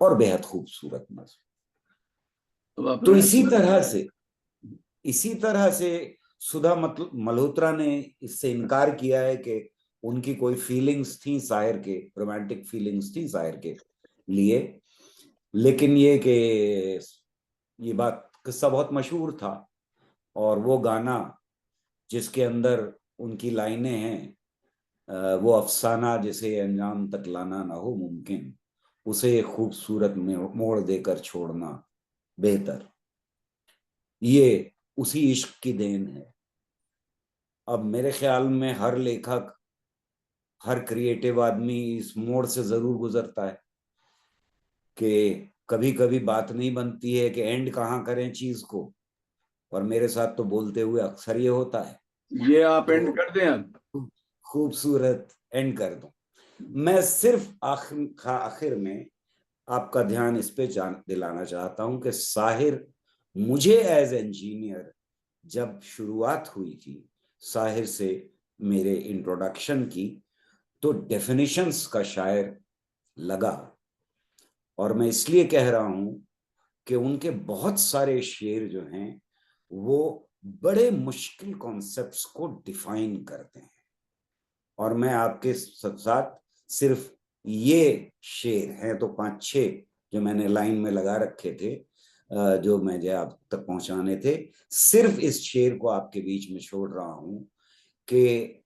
और बेहद खूबसूरत नज्म। अब तो आपने इसी तरह से सुधा मल्होत्रा ने इससे इनकार किया है कि उनकी कोई फीलिंग्स थी साहिर के, रोमांटिक फीलिंग्स थी साहिर के लिए। लेकिन ये बात, किस्सा बहुत मशहूर था। और वो गाना जिसके अंदर उनकी लाइनें हैं, वो अफसाना जिसे अंजाम तक लाना ना हो मुमकिन, उसे एक खूबसूरत मोड़ देकर छोड़ना बेहतर, ये उसी इश्क की देन है। अब मेरे ख्याल में हर लेखक, हर क्रिएटिव आदमी इस मोड़ से जरूर गुजरता है कि कभी कभी बात नहीं बनती है कि एंड कहाँ करें चीज को, और मेरे साथ तो बोलते हुए अक्सर ये होता है। ये आप एंड तो कर दें अब। खूबसूरत एंड कर दूं। मैं सिर्फ आखिर में आपका ध्यान इस पे दिलाना चाहता हूं कि साहिर, मुझे एज इंजीनियर जब शुरुआत हुई थी साहिर से मेरे इंट्रोडक्शन की, तो डेफिनेशंस का शायर लगा। और मैं इसलिए कह रहा हूं कि उनके बहुत सारे शेर जो हैं वो बड़े मुश्किल कॉन्सेप्ट्स को डिफाइन करते हैं। और मैं आपके साथ साथ सिर्फ ये शेर हैं तो 5-6 जो मैंने लाइन में लगा रखे थे, जो मुझे आप तक पहुंचाने थे, सिर्फ इस शेर को आपके बीच में छोड़ रहा हूं कि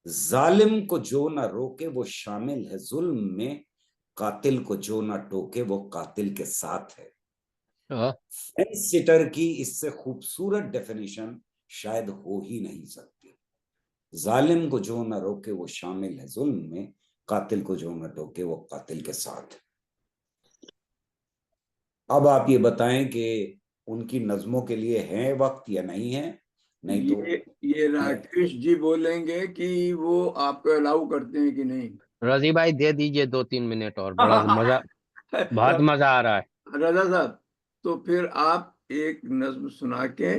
जालिम को जो ना रोके वो शामिल है जुल्म में, कातिल को जो ना टोके वो कातिल के साथ है। हाँ, फेंस सिटर की इससे खूबसूरत डेफिनेशन शायद हो ही नहीं सकती। जालिम को जो न रोके वो शामिल है जुल्म में, कातिल को जो न टोके वो कातिल के साथ। अब आप ये बताएं कि उनकी नज्मों के लिए है वक्त या नहीं है, नहीं तो ये राकेश जी बोलेंगे कि वो आपको अलाउ करते हैं कि नहीं। रजी भाई दे दीजिए 2-3 मिनट और, बड़ा मजा, बहुत मजा आ रहा है। रजा साहब, तो फिर आप एक नज्म सुना के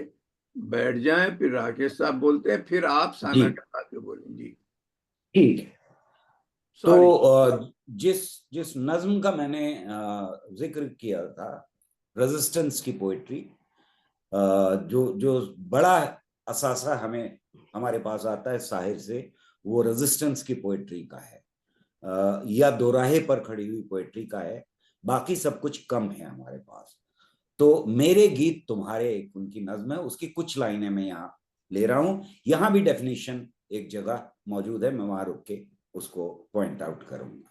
बैठ जाएं, फिर राकेश साहब बोलते हैं, फिर आप जी साना के साथ में बोलें जी। ठीक है। सॉरी। तो जिस जिस नज्म का मैंने जिक्र किया था, रेजिस्टेंस की पोइट्री, जो जो बड़ा असासा हमें हमारे पास आता है साहिर से, वो रेजिस्टेंस की पोइट्री का है, या दोराहे पर खड़ी हुई पोइट्री का है। बाकी सब कुछ कम है हमारे पास। तो मेरे गीत तुम्हारे एक उनकी नज्म है, उसकी कुछ लाइनें मैं यहाँ ले रहा हूं। यहाँ भी डेफिनेशन एक जगह मौजूद है, मैं वहां रुक के उसको पॉइंट आउट करूंगा।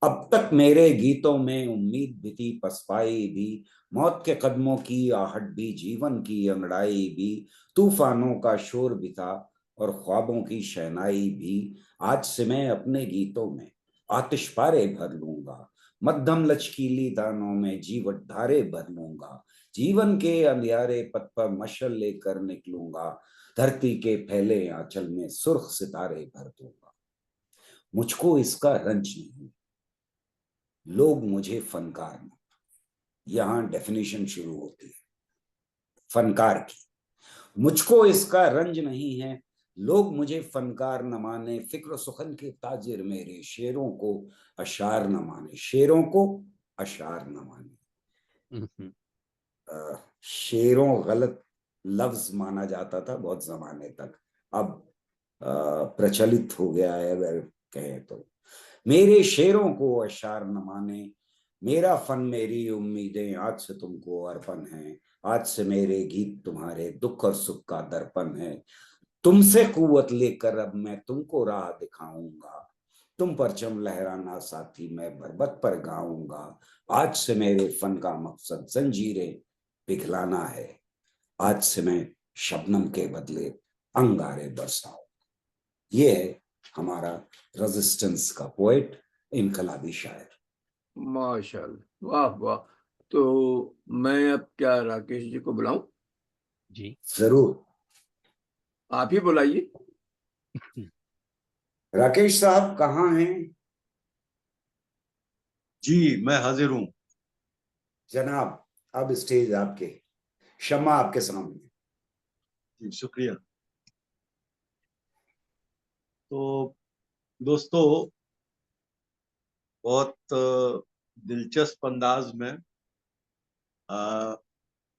अब तक मेरे गीतों में उम्मीद भी थी, पसपाई भी, मौत के कदमों की आहट भी, जीवन की अंगड़ाई भी, तूफानों का शोर भी था और ख्वाबों की शहनाई भी। आज से मैं अपने गीतों में आतिश पारे भर लूंगा, मध्यम लचकीली दानों में जीवट धारे भर लूंगा, जीवन के अंधियारे पथ पर मशल लेकर निकलूंगा, धरती के फैले आंचल में सुर्ख सितारे भर दूंगा। मुझको इसका रंज नहीं, लोग मुझे फनकार न, यहां डेफिनेशन शुरू होती है फनकार की। मुझको इसका रंज नहीं है, लोग मुझे फनकार न माने, फिक्र सुखन के ताजिर मेरे शेरों को अशार न माने, शेरों को अशार न माने। हम्म। शेरों गलत लफ्ज माना जाता था बहुत जमाने तक, अब प्रचलित हो गया है अगर कहें तो। मेरे शेरों को अशार न माने, मेरा फन मेरी उम्मीदें आज से तुमको अर्पण है, आज से मेरे गीत तुम्हारे दुख और सुख का दर्पण है, तुमसे कुव्वत लेकर अब मैं तुमको राह दिखाऊंगा, तुम परचम लहराना साथी मैं बरबत पर गाऊंगा, आज से मेरे फन का मकसद जंजीरें पिघलाना है, आज से मैं शबनम के बदले अंगारे बरसाऊं। ये है हमारा रेजिस्टेंस का पोएट, इनकलाबी शायर। माशाल्लाह, वाह वाह। तो मैं अब क्या राकेश जी को बुलाऊं? जी। जरूर। आप ही बुलाइए। राकेश साहब कहाँ हैं? जी मैं हाजिर हूँ। जनाब, अब स्टेज आपके, शम्मा आपके सामने। जी शुक्रिया। तो दोस्तों, बहुत दिलचस्प अंदाज में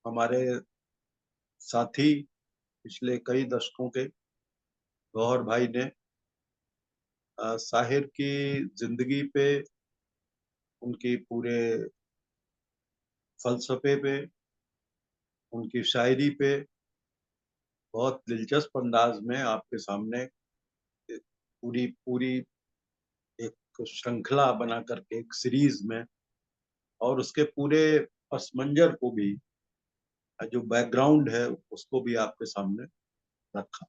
हमारे साथी पिछले कई दशकों के गौहर भाई ने साहिर की जिंदगी पे, उनकी पूरे फलसफे पे, उनकी शायरी पे बहुत दिलचस्प अंदाज में आपके सामने पूरी पूरी एक श्रृंखला बना करके एक सीरीज में, और उसके पूरे पस मंजर को भी, जो बैकग्राउंड है उसको भी आपके सामने रखा।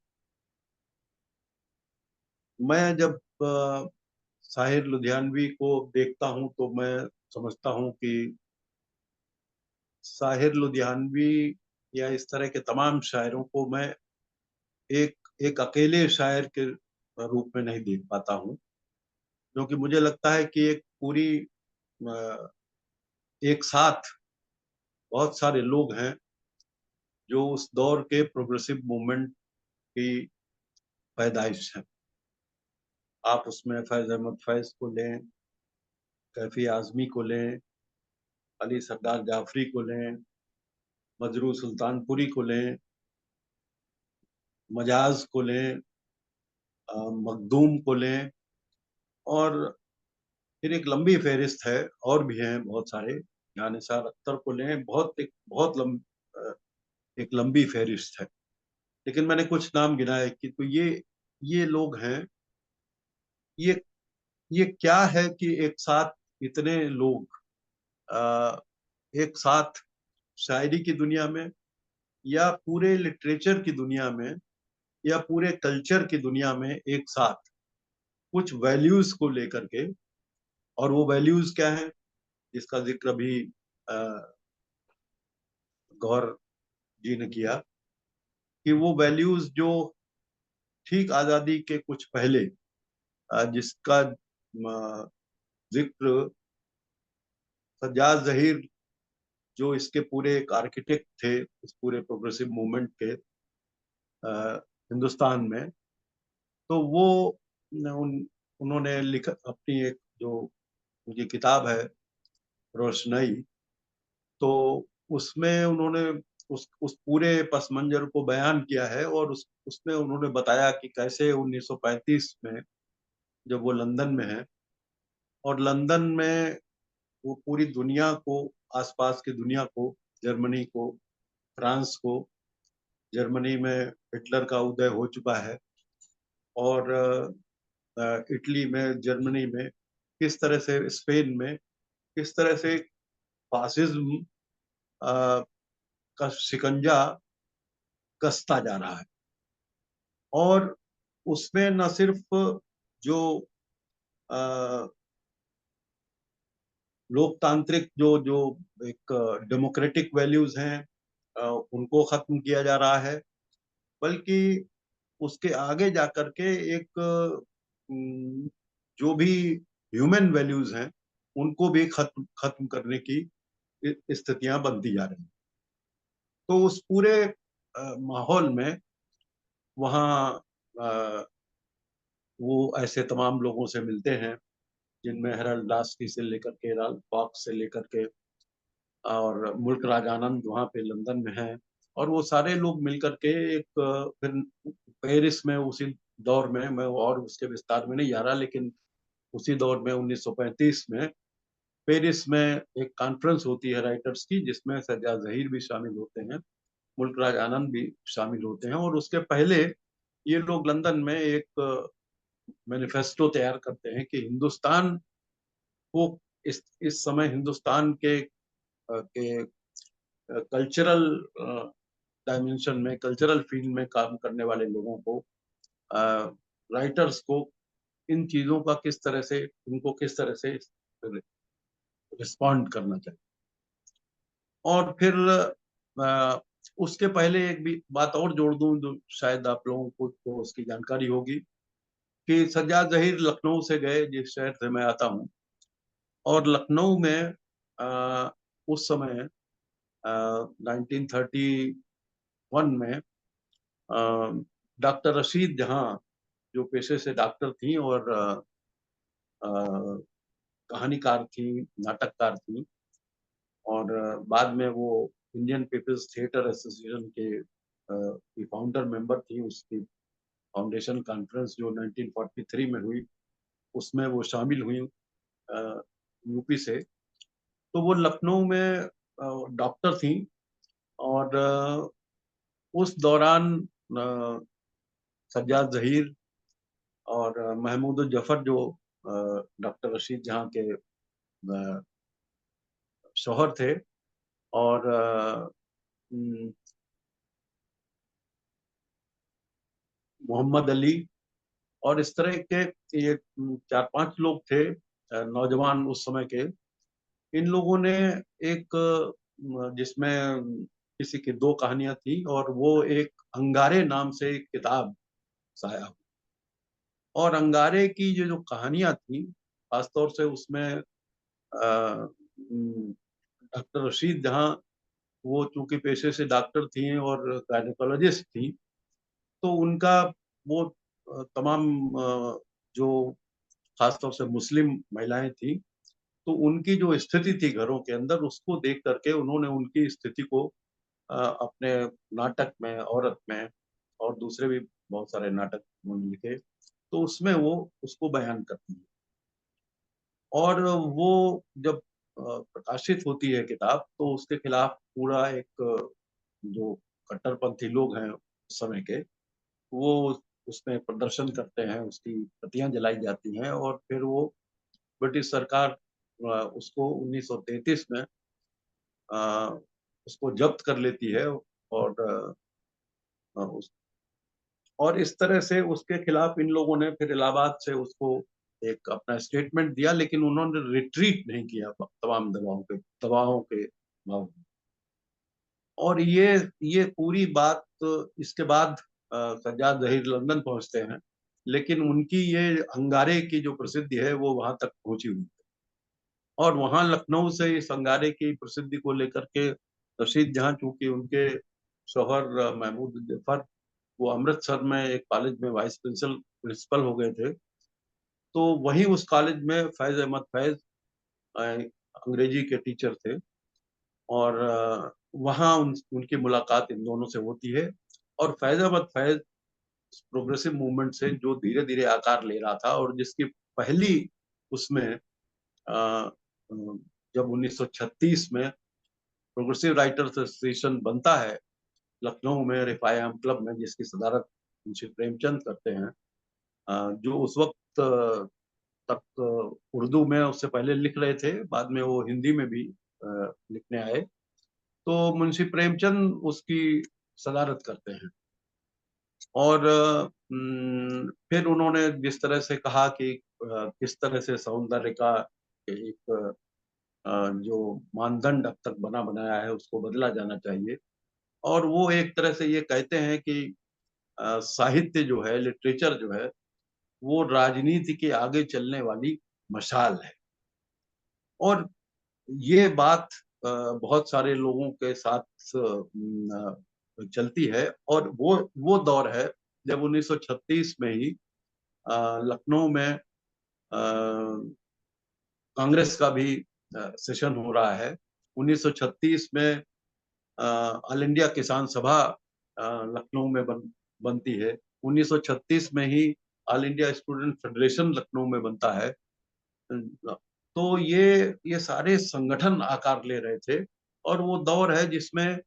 मैं जब साहिर लुधियानवी को देखता हूं तो मैं समझता हूं कि साहिर लुधियानवी या इस तरह के तमाम शायरों को मैं एक एक अकेले शायर के रूप में नहीं देख पाता हूं, क्योंकि मुझे लगता है कि एक पूरी एक साथ बहुत सारे लोग हैं जो उस दौर के प्रोग्रेसिव मूवमेंट की पैदाइश है। आप उसमें फैज अहमद फैज को लें, कैफी आजमी को लें, अली सरदार जाफरी को लें, मजरू सुल्तानपुरी को लें, मजाज को लें, मखदूम को लें, और फिर एक लंबी फहरिस्त है, और भी हैं बहुत सारे, या निसार अख्तर को लें, एक लंबी फहरिस्त है। लेकिन मैंने कुछ नाम गिनाए कि तो ये लोग हैं। ये ये क्या है कि एक साथ इतने लोग एक साथ शायरी की दुनिया में, या पूरे लिटरेचर की दुनिया में, या पूरे कल्चर की दुनिया में एक साथ कुछ वैल्यूज को लेकर के, और वो वैल्यूज क्या है जिसका जिक्र अभी गौहर जी ने किया कि वो वैल्यूज जो ठीक आजादी के कुछ पहले जिसका जिक्र सज्जाद जहीर जो इसके पूरे एक आर्किटेक्ट थे इस पूरे प्रोग्रेसिव मूवमेंट के हिंदुस्तान में, तो वो उन्होंने लिखा अपनी एक जो उनकी किताब है रोशनाई, तो उसमें उन्होंने उस पूरे पस मंजर को बयान किया है और उसमें उन्होंने बताया कि कैसे 1935 में जब वो लंदन में है और लंदन में वो पूरी दुनिया को, आसपास की दुनिया को, जर्मनी को, फ्रांस को, जर्मनी में हिटलर का उदय हो चुका है और इटली में, जर्मनी में किस तरह से, स्पेन में किस तरह से फासिज्म का शिकंजा कसता जा रहा है। और उसमें न सिर्फ जो लोकतांत्रिक जो जो एक डेमोक्रेटिक वैल्यूज हैं उनको खत्म किया जा रहा है, बल्कि उसके आगे जाकर के एक जो भी ह्यूमन वैल्यूज हैं उनको भी खत्म खत्म करने की स्थितियां बनती जा रही हैं। तो उस पूरे माहौल में वहाँ वो ऐसे तमाम लोगों से मिलते हैं जिनमें हेराल्ड लास्की से लेकर के, राल्फ वॉक्स से लेकर के और मुल्क राज आनंद वहाँ पे लंदन में हैं, और वो सारे लोग मिलकर के एक फिर पेरिस में उसी दौर में, मैं और उसके विस्तार में नहीं जा रहा, लेकिन उसी दौर में 1935 में पेरिस में एक कॉन्फ्रेंस होती है राइटर्स की, जिसमें सज्जाद जहीर भी शामिल होते हैं, मुल्क राज आनंद भी शामिल होते हैं। और उसके पहले ये लोग लंदन में एक मैनिफेस्टो तैयार करते हैं कि हिंदुस्तान को इस समय हिंदुस्तान के कल्चरल डायमेंशन में, कल्चरल फील्ड में काम करने वाले लोगों को, राइटर्स को, इन चीजों का किस तरह से, उनको किस तरह से रिस्पॉन्ड करना चाहिए। और फिर उसके पहले एक भी बात और जोड़ दूं जो शायद आप लोगों को तो उसकी जानकारी होगी कि सज्जाद जहीर लखनऊ से गए, जिस शहर से मैं आता हूँ, और लखनऊ में उस समय 1931 में डॉक्टर रशीद जहां, जो पेशे से डॉक्टर थी और कहानीकार थी, नाटककार थी, और बाद में वो इंडियन पीपल्स थिएटर एसोसिएशन के फाउंडर मेंबर थी। उसकी फाउंडेशन कॉन्फ्रेंस जो 1943 में हुई उसमें वो शामिल हुई यूपी से। तो वो लखनऊ में डॉक्टर थी और उस दौरान सज्जाद जहीर और महमूद जफर जो डॉक्टर रशीद जहां के शौहर थे, और मोहम्मद अली, और इस तरह के ये 4-5 लोग थे नौजवान उस समय के। इन लोगों ने एक जिसमें किसी की 2 कहानियां थी, और वो एक अंगारे नाम से एक किताब साया, और अंगारे की जो कहानियां थी खासतौर से उसमें डॉक्टर रशीद जहाँ, वो चूंकि पेशे से डॉक्टर थी और गायनेकोलॉजिस्ट थी, तो उनका वो तमाम जो खासतौर से मुस्लिम महिलाएं थी, तो उनकी जो स्थिति थी घरों के अंदर, उसको देख करके उन्होंने उनकी स्थिति को अपने नाटक में, औरत में, और दूसरे भी बहुत सारे नाटक उन्होंने लिखे, तो उसमें वो उसको बयान करती है। और वो जब प्रकाशित होती है किताब, तो उसके खिलाफ पूरा एक जो कट्टरपंथी लोग हैं उस समय के, वो उसमें प्रदर्शन करते हैं, उसकी प्रतियां जलाई जाती हैं, और फिर वो ब्रिटिश सरकार उसको 1933 में उसको जब्त कर लेती है, उस और इस तरह से उसके खिलाफ इन लोगों ने फिर इलाहाबाद से उसको एक अपना स्टेटमेंट दिया, लेकिन उन्होंने रिट्रीट नहीं किया तमाम दबावों के बावजूद। और ये पूरी बात इसके बाद सज्जाद जहीर लंदन पहुंचते हैं, लेकिन उनकी ये अंगारे की जो प्रसिद्धि है वो वहां तक पहुंची हुई है। और वहां लखनऊ से इस अंगारे की प्रसिद्धि को लेकर के रशीद जहां, चूंकि उनके शौहर महमूद जफर वो अमृतसर में एक कॉलेज में वाइस प्रिंसिपल हो गए थे, तो वहीं उस कॉलेज में फैज अहमद फैज अंग्रेजी के टीचर थे। और वहाँ उनकी मुलाकात इन दोनों से होती है। और फैज अहमद फैज प्रोग्रेसिव मूवमेंट से जो धीरे धीरे आकार ले रहा था, और जिसकी पहली उसमें जब 1936 में प्रोग्रेसिव राइटर्स एसोसिएशन बनता है लखनऊ में रिफाई आम क्लब में, जिसकी सदारत मुंशी प्रेमचंद करते हैं, जो उस वक्त तक उर्दू में उससे पहले लिख रहे थे, बाद में वो हिंदी में भी लिखने आए, तो मुंशी प्रेमचंद उसकी सदारत करते हैं। और फिर उन्होंने जिस तरह से कहा कि किस तरह से सौंदर्य का एक जो मानदंड अब तक बना बनाया है उसको बदला जाना चाहिए। और वो एक तरह से ये कहते हैं कि साहित्य जो है, लिटरेचर जो है, वो राजनीति के आगे चलने वाली मशाल है। और ये बात बहुत सारे लोगों के साथ चलती है। और वो दौर है जब 1936 में ही लखनऊ में कांग्रेस का भी सेशन हो रहा है। 1936 में ऑल इंडिया किसान सभा लखनऊ में बनती है। 1936 में ही All India Student Federation Lucknow में बनता है। तो ये सारे संगठन आकार ले रहे थे। और वो दौर है जिसमें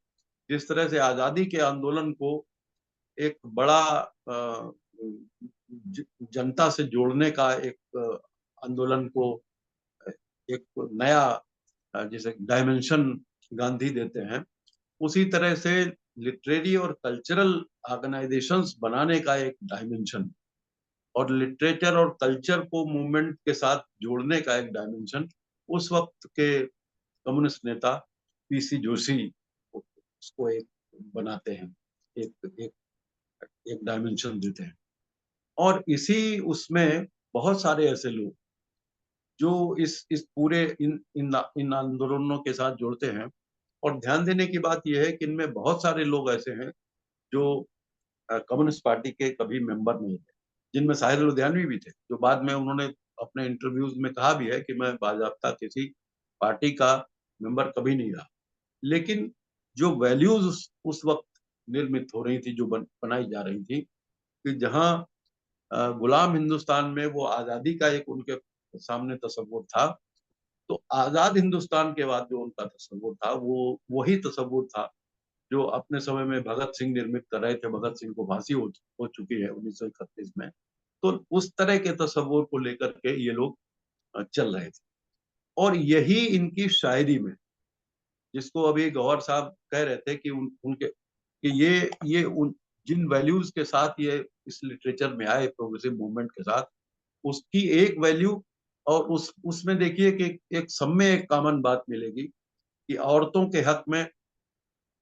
जिस तरह से आजादी के आंदोलन को एक बड़ा जनता से जोड़ने का एक आंदोलन को एक नया जिसे डायमेंशन गांधी देते हैं, उसी तरह से लिटरेरी और कल्चरल ऑर्गेनाइजेशंस बनाने का एक डायमेंशन, और लिटरेचर और कल्चर को मूवमेंट के साथ जोड़ने का एक डायमेंशन उस वक्त के कम्युनिस्ट नेता पीसी जोशी उसको एक बनाते हैं, एक एक एक डायमेंशन देते हैं। और इसी उसमें बहुत सारे ऐसे लोग जो इस पूरे इन आंदोलनों के साथ जुड़ते हैं। और ध्यान देने की बात यह है कि इनमें बहुत सारे लोग ऐसे हैं जो कम्युनिस्ट पार्टी के कभी मेंबर नहीं थे, जिनमें साहिर लुधियानवी भी थे, जो बाद में उन्होंने अपने इंटरव्यूज में कहा भी है कि मैं बाजाबता किसी पार्टी का मेंबर कभी नहीं रहा। लेकिन जो वैल्यूज उस वक्त निर्मित हो रही थी, जो बनाई जा रही थी, कि जहां गुलाम हिंदुस्तान में वो आजादी का एक उनके सामने तस्वुर था, तो आजाद हिंदुस्तान के बाद जो उनका तस्वुर था वो वही तस्वुर था जो अपने समय में भगत सिंह निर्मित कर रहे थे। भगत सिंह को फांसी हो चुकी है 1931 में। तो उस तरह के तस्वुर को लेकर के ये लोग चल रहे थे। और यही इनकी शायरी में, जिसको अभी गौहर साहब कह रहे थे कि उनके कि ये उन जिन वैल्यूज के साथ ये इस लिटरेचर में आए प्रोग्रेसिव मूवमेंट के साथ, उसकी एक वैल्यू, और उसमें देखिए कि एक सब में एक कॉमन बात मिलेगी कि औरतों के हक में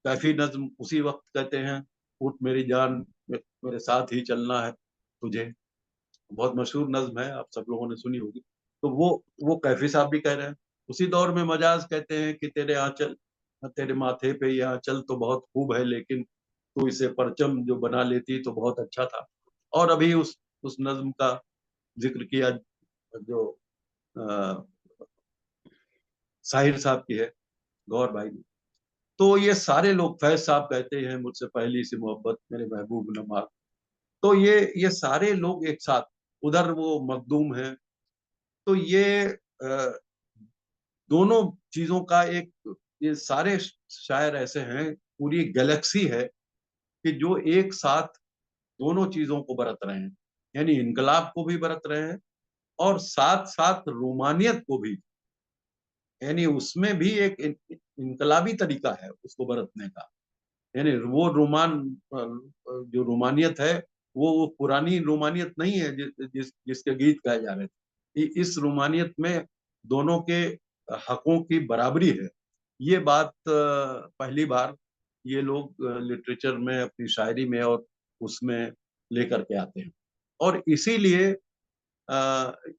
कैफी नज्म उसी वक्त कहते हैं, उठ मेरी जान मेरे साथ ही चलना है तुझे, बहुत मशहूर नज्म है, आप सब लोगों ने सुनी होगी। तो वो कैफी साहब भी कह रहे हैं। उसी दौर में मजाज कहते हैं कि तेरे आंचल तेरे माथे पे ये आंचल तो बहुत खूब है, लेकिन तू इसे परचम जो बना लेती तो बहुत अच्छा था। और अभी उस नज्म का जिक्र किया जो साहिर साहब की है, गौर भाई ने। तो ये सारे लोग, फैज साहब कहते हैं मुझसे पहली सी मोहब्बत मेरे महबूब नवाज, तो ये सारे लोग एक साथ, उधर वो मखदूम है। तो ये दोनों चीजों का एक, ये सारे शायर ऐसे हैं, पूरी गैलेक्सी है कि जो एक साथ दोनों चीजों को बरत रहे हैं, यानी इनकलाब को भी बरत रहे हैं और साथ साथ रोमानियत को भी, यानी उसमें भी एक इनकलाबी तरीका है उसको बरतने का। यानी वो जो रोमानियत है वो पुरानी रोमानियत नहीं है जिसके गीत गाए जा रहे थे। इस रोमानियत में दोनों के हकों की बराबरी है। ये बात पहली बार ये लोग लिटरेचर में, अपनी शायरी में और उसमें लेकर के आते हैं। और इसीलिए अ,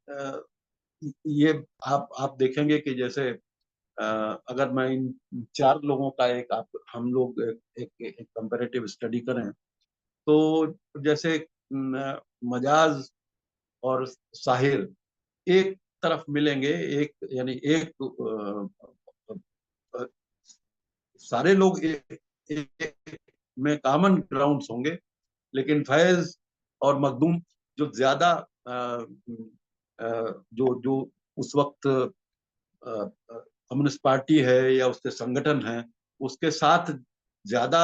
अ, ये आप देखेंगे कि जैसे अगर मैं इन 4 लोगों का एक आप हम लोग एक कंपैरेटिव स्टडी करें, तो जैसे मजाज और साहिर एक तरफ मिलेंगे, एक यानी एक अ, सारे लोग एक में कॉमन ग्राउंड्स होंगे, लेकिन फैज और मखदूम जो ज्यादा जो जो उस वक्त कम्युनिस्ट पार्टी है या उसके संगठन है, उसके साथ ज्यादा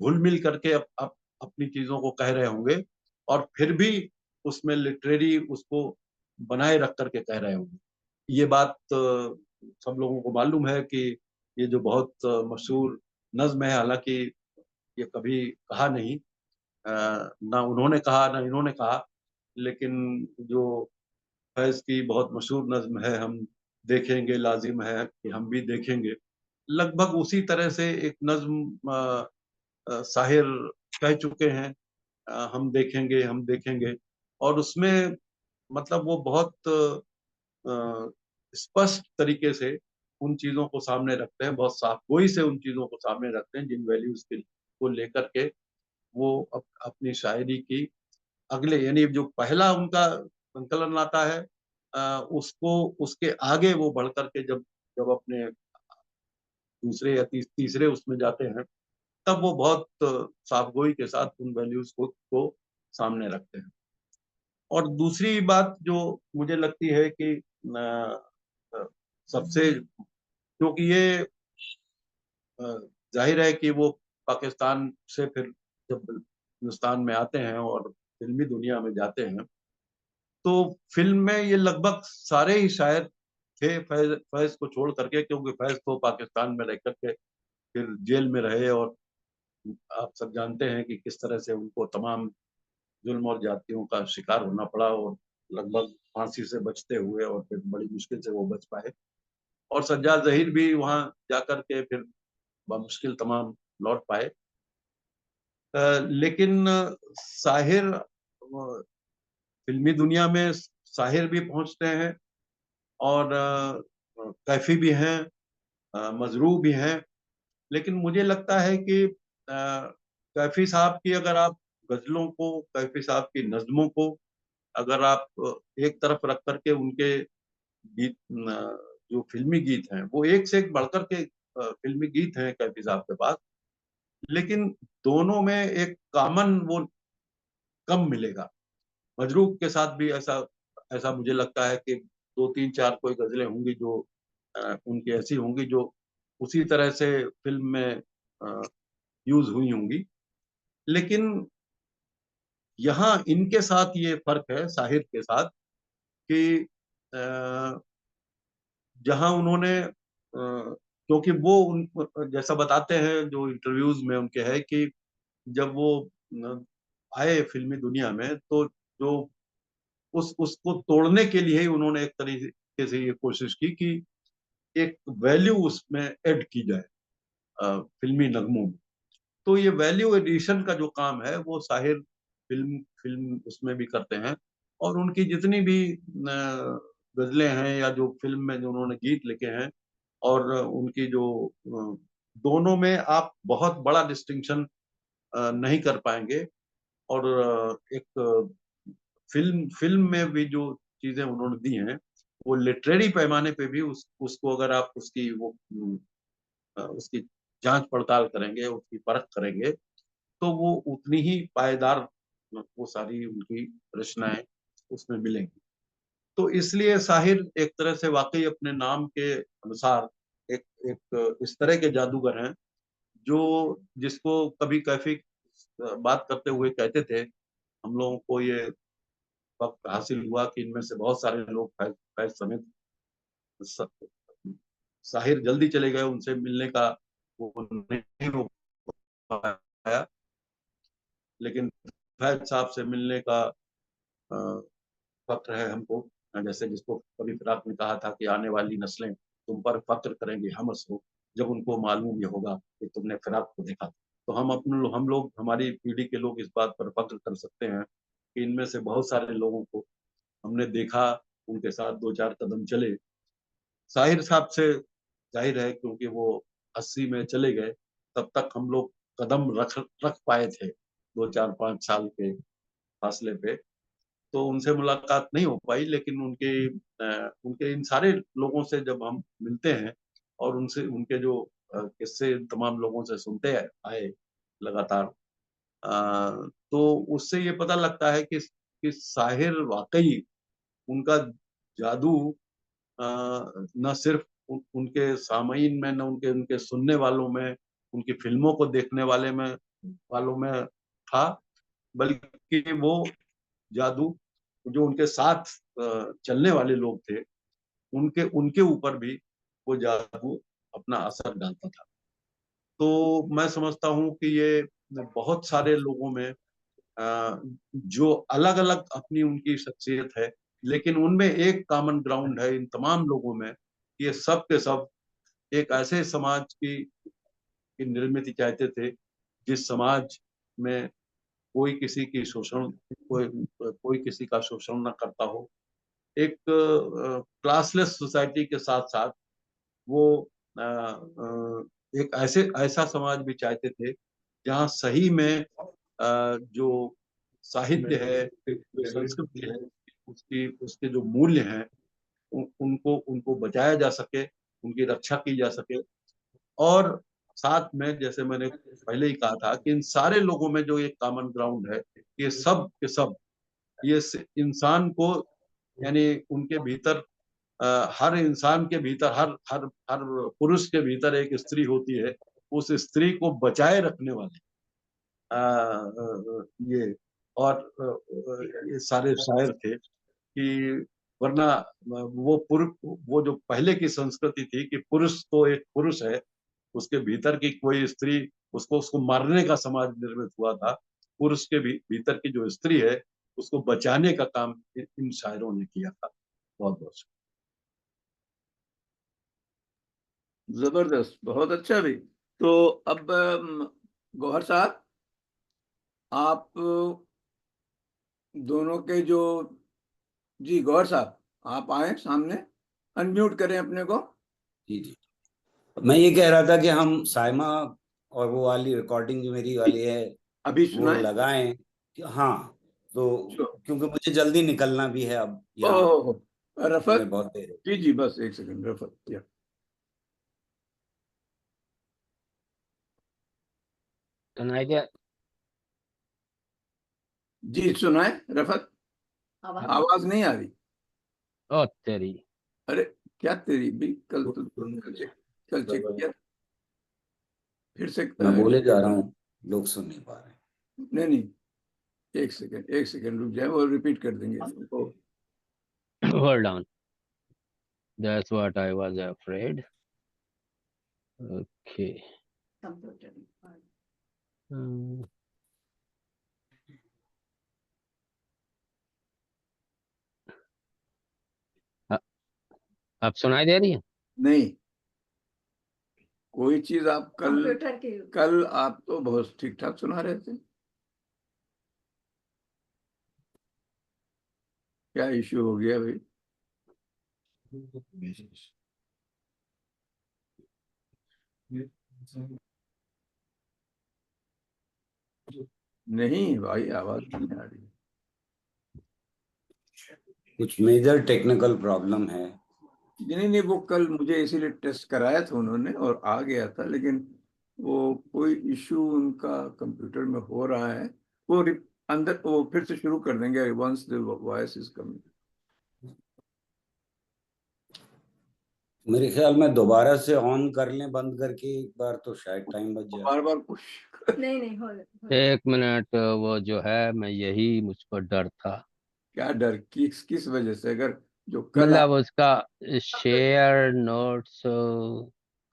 घुल मिल करके अपनी चीजों को कह रहे होंगे, और फिर भी उसमें लिटरेरी उसको बनाए रख करके कह रहे होंगे। ये बात सब लोगों को मालूम है कि ये जो बहुत मशहूर नज्म है, हालांकि ये कभी कहा नहीं, ना उन्होंने कहा ना इन्होंने कहा, लेकिन जो फैज की बहुत मशहूर नज्म है, हम देखेंगे लाजिम है कि हम भी देखेंगे, लगभग उसी तरह से एक नज्म साहिर कह चुके हैं, हम देखेंगे। और उसमें मतलब वो बहुत स्पष्ट तरीके से उन चीजों को सामने रखते हैं, बहुत साफगोई से उन चीजों को सामने रखते हैं जिन वैल्यूज को लेकर के वो अपनी शायरी की अगले, यानी जो पहला उनका संकलन आता है, उसको उसके आगे वो बढ़ करके जब जब अपने दूसरे या तीसरे उसमें जाते हैं, तब वो बहुत साफगोई के साथ उन वैल्यूज को सामने रखते हैं। और दूसरी बात जो मुझे लगती है कि अ, सबसे, क्योंकि ये अ, जाहिर है कि वो पाकिस्तान से फिर जब हिंदुस्तान में आते हैं और फिल्मी दुनिया में जाते हैं, तो फिल्म में ये लगभग सारे ही शायर थे फैज फैज को छोड़ करके, क्योंकि फैज तो पाकिस्तान में रह करके फिर जेल में रहे, और आप सब जानते हैं कि किस तरह से उनको तमाम जुल्म और जातियों का शिकार होना पड़ा, और लगभग फांसी से बचते हुए और फिर बड़ी मुश्किल से वो बच पाए। और सज्जाद जहीर भी वहां जाकर के फिर मुश्किल तमाम लौट पाए। लेकिन साहिर फिल्मी दुनिया में साहिर भी पहुंचते हैं, और कैफी भी हैं, मजरू भी हैं। लेकिन मुझे लगता है कि कैफी साहब की अगर आप गजलों को, कैफी साहब की नज्मों को अगर आप एक तरफ रख करके उनके गीत, जो फिल्मी गीत हैं, वो एक से एक बढ़कर के फिल्मी गीत हैं कैफी साहब के पास, लेकिन दोनों में एक कॉमन वो कम मिलेगा। मजरू के साथ भी ऐसा ऐसा मुझे लगता है कि दो तीन चार कोई गजलें होंगी जो उनकी ऐसी होंगी जो उसी तरह से फिल्म में यूज हुई होंगी। लेकिन यहाँ इनके साथ ये फर्क है साहिर के साथ कि जहां उन्होंने क्योंकि वो उन जैसा बताते हैं जो इंटरव्यूज में उनके है कि जब वो आए फिल्मी दुनिया में, तो जो उसको तोड़ने के लिए ही उन्होंने एक तरीके से ये कोशिश की कि एक वैल्यू उसमें ऐड की जाए फिल्मी नगमों में। तो ये वैल्यू एडिशन का जो काम है वो साहिर फिल्म फिल्म उसमें भी करते हैं, और उनकी जितनी भी गजलें हैं या जो फिल्म में जो उन्होंने गीत लिखे हैं, और उनकी जो दोनों में आप बहुत बड़ा डिस्टिंक्शन नहीं कर पाएंगे। और एक फिल्म फिल्म में भी जो चीजें उन्होंने दी हैं, वो लिटरेरी पैमाने पे भी उसको अगर आप उसकी वो उसकी जांच पड़ताल करेंगे, उसकी परख करेंगे, तो वो उतनी ही पायदार वो सारी उनकी रचनाएं उसमें मिलेंगी। तो इसलिए साहिर एक तरह से वाकई अपने नाम के अनुसार एक एक इस तरह के जादूगर हैं जो जिसको कभी कैफी बात करते हुए कहते थे, हम लोगों को ये वक्त हासिल हुआ कि इनमें से बहुत सारे लोग फैज फैज समेत साहिर जल्दी चले गए, उनसे मिलने का वो नहीं हो पाया, लेकिन फैज साहब से मिलने का फक्र है हमको। जैसे जिसको कभी फिराक ने कहा था कि आने वाली नस्लें तुम पर फक्र करेंगे, हम हंसो। जब उनको मालूम ये होगा कि तुमने फिराक को देखा। तो हम लोग हमारी पीढ़ी के लोग इस बात पर फख्र कर सकते हैं कि इनमें से बहुत सारे लोगों को हमने देखा, उनके साथ दो चार कदम चले। साहिर साहब से जाहिर है क्योंकि वो 80 में चले गए, तब तक हम लोग कदम रख रख पाए थे 2 4 5 साल के फासले पे। तो उनसे मुलाकात नहीं हो पाई, लेकिन उनके इन सारे लोगों से जब हम मिलते हैं और उनसे उनके जो किस्से तमाम लोगों से सुनते आए लगातार, तो उससे ये पता लगता है कि साहिर वाकई उनका जादू न सिर्फ उनके सामईन में, न उनके उनके सुनने वालों में, उनकी फिल्मों को देखने वालों में था, बल्कि वो जादू जो उनके साथ चलने वाले लोग थे, उनके उनके ऊपर भी वो जादू अपना असर डालता था। तो मैं समझता हूँ कि ये बहुत सारे लोगों में जो अलग अलग अपनी उनकी शख्सियत है, लेकिन उनमें एक कॉमन ग्राउंड है इन तमाम लोगों में, ये सब के सब एक ऐसे समाज की निर्मित चाहते थे जिस समाज में कोई किसी की शोषण कोई कोई किसी का शोषण न करता हो। एक क्लासलेस सोसाइटी के साथ साथ वो एक ऐसा समाज भी चाहते थे जहाँ सही में जो साहित्य है, जो संस्कृति है, उसकी उसके जो मूल्य हैं, उनको उनको बचाया जा सके, उनकी रक्षा की जा सके। और साथ में जैसे मैंने पहले ही कहा था कि इन सारे लोगों में जो एक कॉमन ग्राउंड है, ये सब के सब ये इंसान को, यानी उनके भीतर हर इंसान के भीतर, हर हर हर पुरुष के भीतर एक स्त्री होती है। उस स्त्री को बचाए रखने वाले ये और ये सारे शायर थे कि वरना वो जो पहले की संस्कृति थी कि पुरुष तो एक पुरुष है, उसके भीतर की कोई स्त्री, उसको उसको मारने का समाज निर्मित हुआ था। पुरुष के भीतर की जो स्त्री है, उसको बचाने का काम इन शायरों ने किया था। बहुत बहुत जबरदस्त, बहुत अच्छा भी। तो अब गौहर साहब, आप दोनों के जो, जी गौहर साहब, आप आए सामने, अनम्यूट करें अपने को। जी जी। मैं ये कह रहा था कि हम साइमा और वो वाली रिकॉर्डिंग जो मेरी वाली है अभी वो सुनाए। लगाएं हाँ। तो क्योंकि मुझे जल्दी निकलना भी है अब, यहाँ ओह, में रफत, बहुत देर है। जी जी, बस एक सेकंड रफत, या सुनाई दिया? जी सुनाए रफत। आवाज नहीं आ रही। ओ तेरी। अरे क्या तेरी भी, कल चेक किया, फिर से मैं बोले जा रहा हूँ, लोग सुन नहीं पा रहे। नहीं नहीं, एक सेकंड रुक जाए, वो रिपीट कर देंगे इसको। Hold on, that's what I was afraid. Okay. अब सुनाई दे रही है? नहीं, कोई चीज आप कल आप तो बहुत ठीक ठाक सुना रहे थे। क्या इश्यू हो गया भाई? नहीं भाई, आवाज नहीं आ रही। कुछ मेजर टेक्निकल प्रॉब्लम है। नहीं नहीं, वो कल मुझे इसीलिए टेस्ट कराया था उन्होंने और आ गया था, लेकिन वो कोई इश्यू उनका कंप्यूटर में हो रहा है। वो अंदर वो फिर से शुरू कर देंगे once the voice is coming. मेरे ख्याल में दोबारा से ऑन कर लें बंद करके एक बार, तो शायद टाइम बच जाए। बार बार कुछ नहीं हो एक मिनट, वो जो है, मैं यही मुझको डर था। क्या डर, किस वजह से? अगर जो कल मतलब उसका शेयर नोट्स,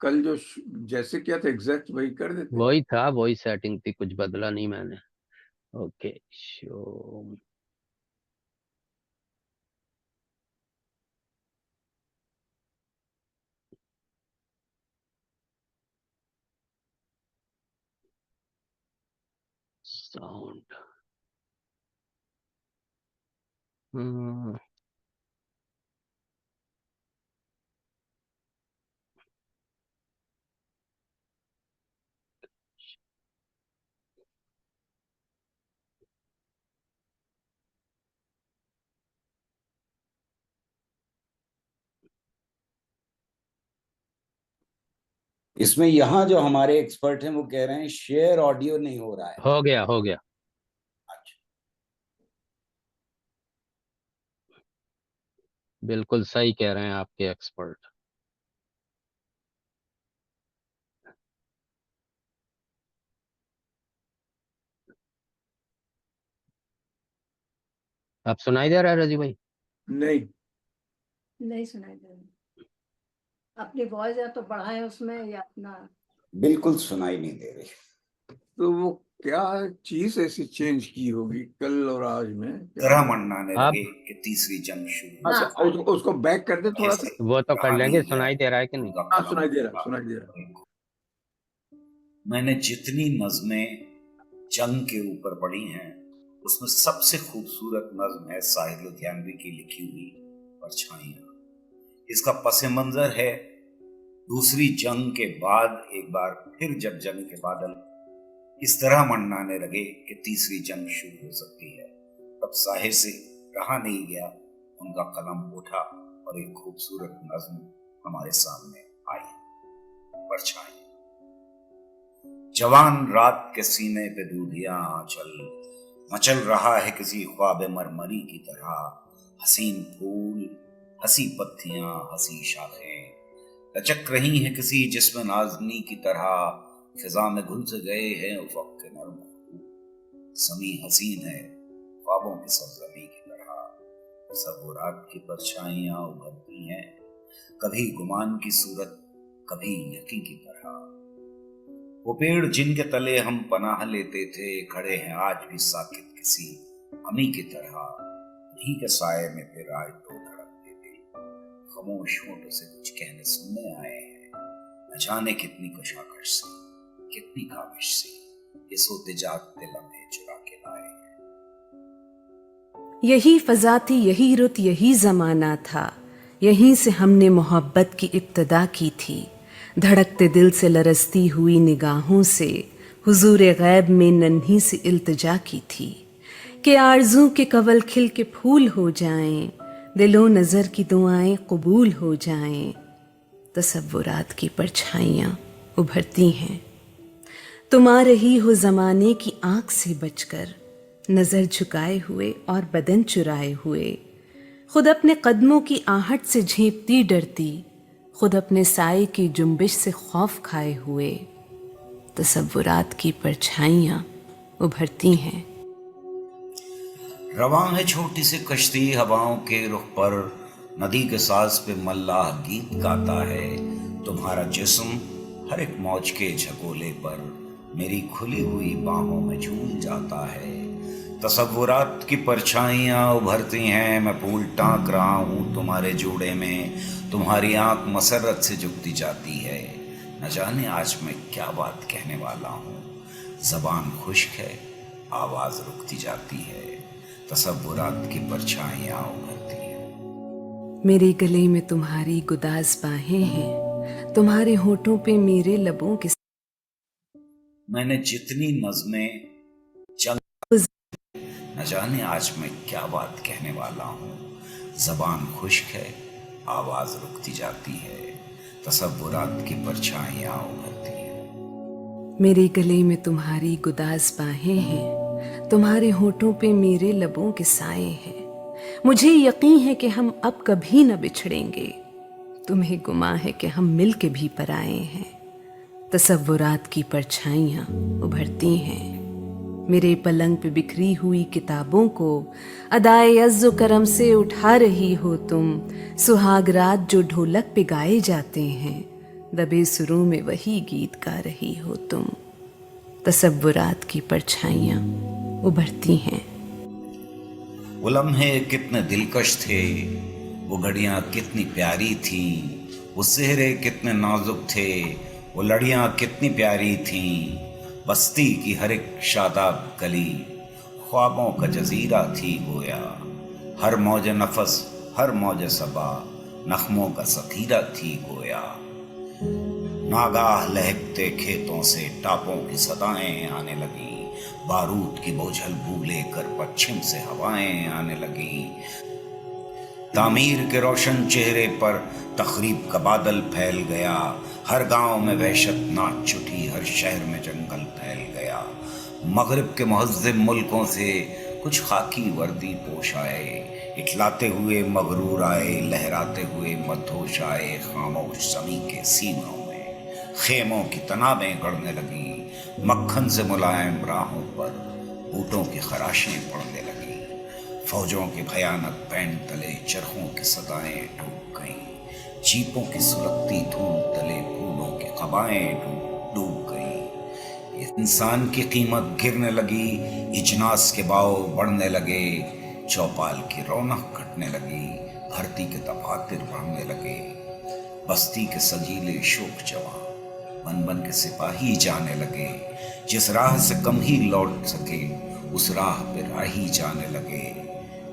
कल जो जैसे किया था एग्जैक्ट वही कर देते। वही था, वही सेटिंग थी, कुछ बदला नहीं मैंने। Okay, show. साउंड। हम्म, इसमें यहाँ जो हमारे एक्सपर्ट हैं वो कह रहे हैं शेयर ऑडियो नहीं हो रहा है। हो गया हो गया। अच्छा, बिल्कुल सही कह रहे हैं आपके एक्सपर्ट। अब सुनाई दे रहा है रजी भाई? नहीं, नहीं सुनाई दे रहा। अपनी वॉइस या तो बढ़ाएं उसमें या अपना। बिल्कुल सुनाई नहीं दे रही। तो वो क्या चीज ऐसी चेंज की होगी कल और आज में? तरह मन्नाने आप- लगे कि तीसरी जंग शुरू। अच्छा, उसको बैक कर दे थोड़ा सा। वो तो कर लेंगे। सुनाई दे रहा है कि नहीं? हाँ, सुनाई दे रहा, सुनाई दे रहा। मैंने जितनी नज़में जंग के ऊपर पढ़ी हैं उसमें सबसे खूबसूरत नज्म है साहिर लुधियानवी की लिखी हुई परछाइयां। इसका पस मंजर है दूसरी जंग के बाद एक बार फिर जब जंग के बादल इस तरह मंडराने लगे कि तीसरी जंग शुरू हो सकती है, तब साहिर से रहा नहीं गया, उनका कलम उठा और एक खूबसूरत नज्म हमारे सामने आई। परछाई। जवान रात के सीने पे दूधिया आंचल मचल रहा है किसी ख्वाब मरमरी की तरह। हसीन फूल, हसी पत्तियां, हसी शाखें लचक रही हैं किसी जिस्म नाज़नी की तरह। फिजा में घुल से गए हैं उफ़क़ के नर्म खूब। समी हसीन है ख्वाबों की सरज़मी की तरह। तसव्वुरात की परछाइयां उभरती हैं, कभी गुमान की सूरत, कभी यकीन की तरह। वो पेड़ जिनके तले हम पनाह लेते थे खड़े हैं आज भी साकित किसी अमी की तरह। उन्हीं के साए में फिर आज तो धड़कते थे, खामोश होठों से कुछ कहने सुनने आए हैं। न जाने कितनी कशाकश से, कितनी काविश से ये सोते जागते लम्हे चुरा के लाए हैं। यही फजा थी, यही रुत, यही जमाना था, यहीं से हमने मोहब्बत की इब्तदा की थी। धड़कते दिल से लरसती हुई निगाहों से हुजूर गैब में नन्ही सी इल्तिजा की थी कि आरज़ू के कवल खिल के फूल हो जाएं, दिलो नज़र की दुआएं कबूल हो जाएं। तसव्वुरात की परछाइयाँ उभरती हैं, तुम आ रही हो ज़माने की आँख से बचकर, नज़र झुकाए हुए और बदन चुराए हुए। खुद अपने कदमों की आहट से झेंपती डरती, खुद अपने साए की जुम्बिश से खौफ खाए हुए। तसव्वुरात की परछाइयाँ उभरती हैं। रवां है छोटी सी कश्ती हवाओं के रुख पर, नदी के साज पे मल्लाह गीत गाता है। तुम्हारा जिस्म हर एक मौज के झकोले पर मेरी खुली हुई बाहों में झूल जाता है। तसव्वुरात की परछाइयाँ उभरती हैं, मैं फूल टाँक रहा हूँ तुम्हारे जूड़े में। तुम्हारी आँख मसरत से झुकती जाती है, न जाने आज मैं क्या बात कहने वाला हूँ। ज़बान खुश्क है, आवाज़ रुकती जाती है। तसव्वुरात की परछाइयाँ उभरती हैं। मेरे गले में तुम्हारी गुदाज बाहें हैं, तुम्हारे होठों पे मेरे लबों के। मैंने जितनी नज़में जंग, न जाने आज मैं क्या बात कहने वाला हूँ। ज़बान खुश्क है, आवाज़ रुकती जाती है। तसव्वुरात की परछाइयाँ उभरती हैं। मेरे गले में तुम्हारी गुदाज बाहें हैं, तुम्हारे होठों पे मेरे लबों के साए हैं। मुझे यकीन है कि हम अब कभी न बिछड़ेंगे, तुम्हें गुमा है कि हम मिल के भी पराए हैं। तसव्वुरात की परछाइयाँ उभरती हैं। मेरे पलंग पे बिखरी हुई किताबों को अदाए अज़्ज़ो करम से उठा रही हो तुम। सुहाग रात जो ढोलक पे गाए जाते हैं, दबे सुरों में वही गीत गा रही हो तुम। तसव्वुरात की परछाइयाँ उभरती हैं। वो लम्हे कितने दिलकश थे, वो घड़ियाँ कितनी प्यारी थी, वो सेहरे कितने नाजुक थे, वो लड़ियाँ कितनी प्यारी थीं। बस्ती की हर एक शादाब गली ख्वाबों का जजीरा थी गोया। हर मौज नफस हर मौज सबा नख्मों का सखीरा थी गोया। नागाह लहकते खेतों से टापों की सदाएं आने लगी। बारूद की बोझल बू लेकर पश्चिम से हवाएं आने लगी। तामीर के रोशन चेहरे पर तखरीब का बादल फैल गया। हर गांव में वहशत नाच उठी, हर शहर में जंगल फैल गया। मगरिब के मुहज्जिब मुल्कों से कुछ खाकी वर्दी पोश आए। इटलाते हुए मगरूर आए, लहराते हुए मदहोश आए। खामोश समी के सीनों में खेमों की तनाबें गढ़ने लगी। मक्खन से मुलायम राहों पर ऊँटों की खराशें पड़ने लगी। फौजों के भयानक बैंड तले चरखों की सदाएं डूब गईं। जीपों की सुलगती धूल तले फूलों की कबाएं डूब गईं। इंसान की कीमत गिरने लगी, इजनास के भाव बढ़ने लगे। चौपाल की रौनक घटने लगी, भर्ती के दफातर बढ़ने लगे। बस्ती के सजीले शोक जवान बन बन के सिपाही जाने लगे। जिस राह से कम ही लौट सके उस राह पे राही जाने लगे।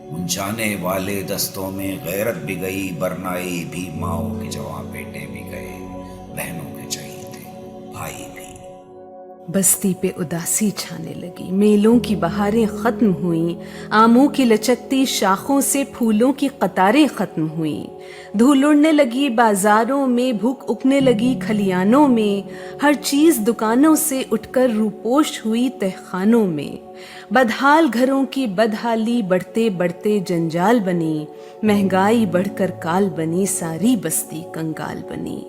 उन जाने वाले दस्तों में गैरत भी गई, बरनाई भी, माओ के जवां बेटे भी गए, बहनों के चहीते भाई भी। बस्ती पे उदासी छाने लगी, मेलों की बहारें खत्म हुईं, आमों की लचकती शाखों से फूलों की कतारें खत्म हुईं। धूल उड़ने लगी बाजारों में, भूख उगने लगी खलियानों में। हर चीज दुकानों से उठकर रूपोश हुई तहखानों में। बदहाल घरों की बदहाली बढ़ते बढ़ते जंजाल बनी। महंगाई बढ़कर काल बनी, सारी बस्ती कंगाल बनी।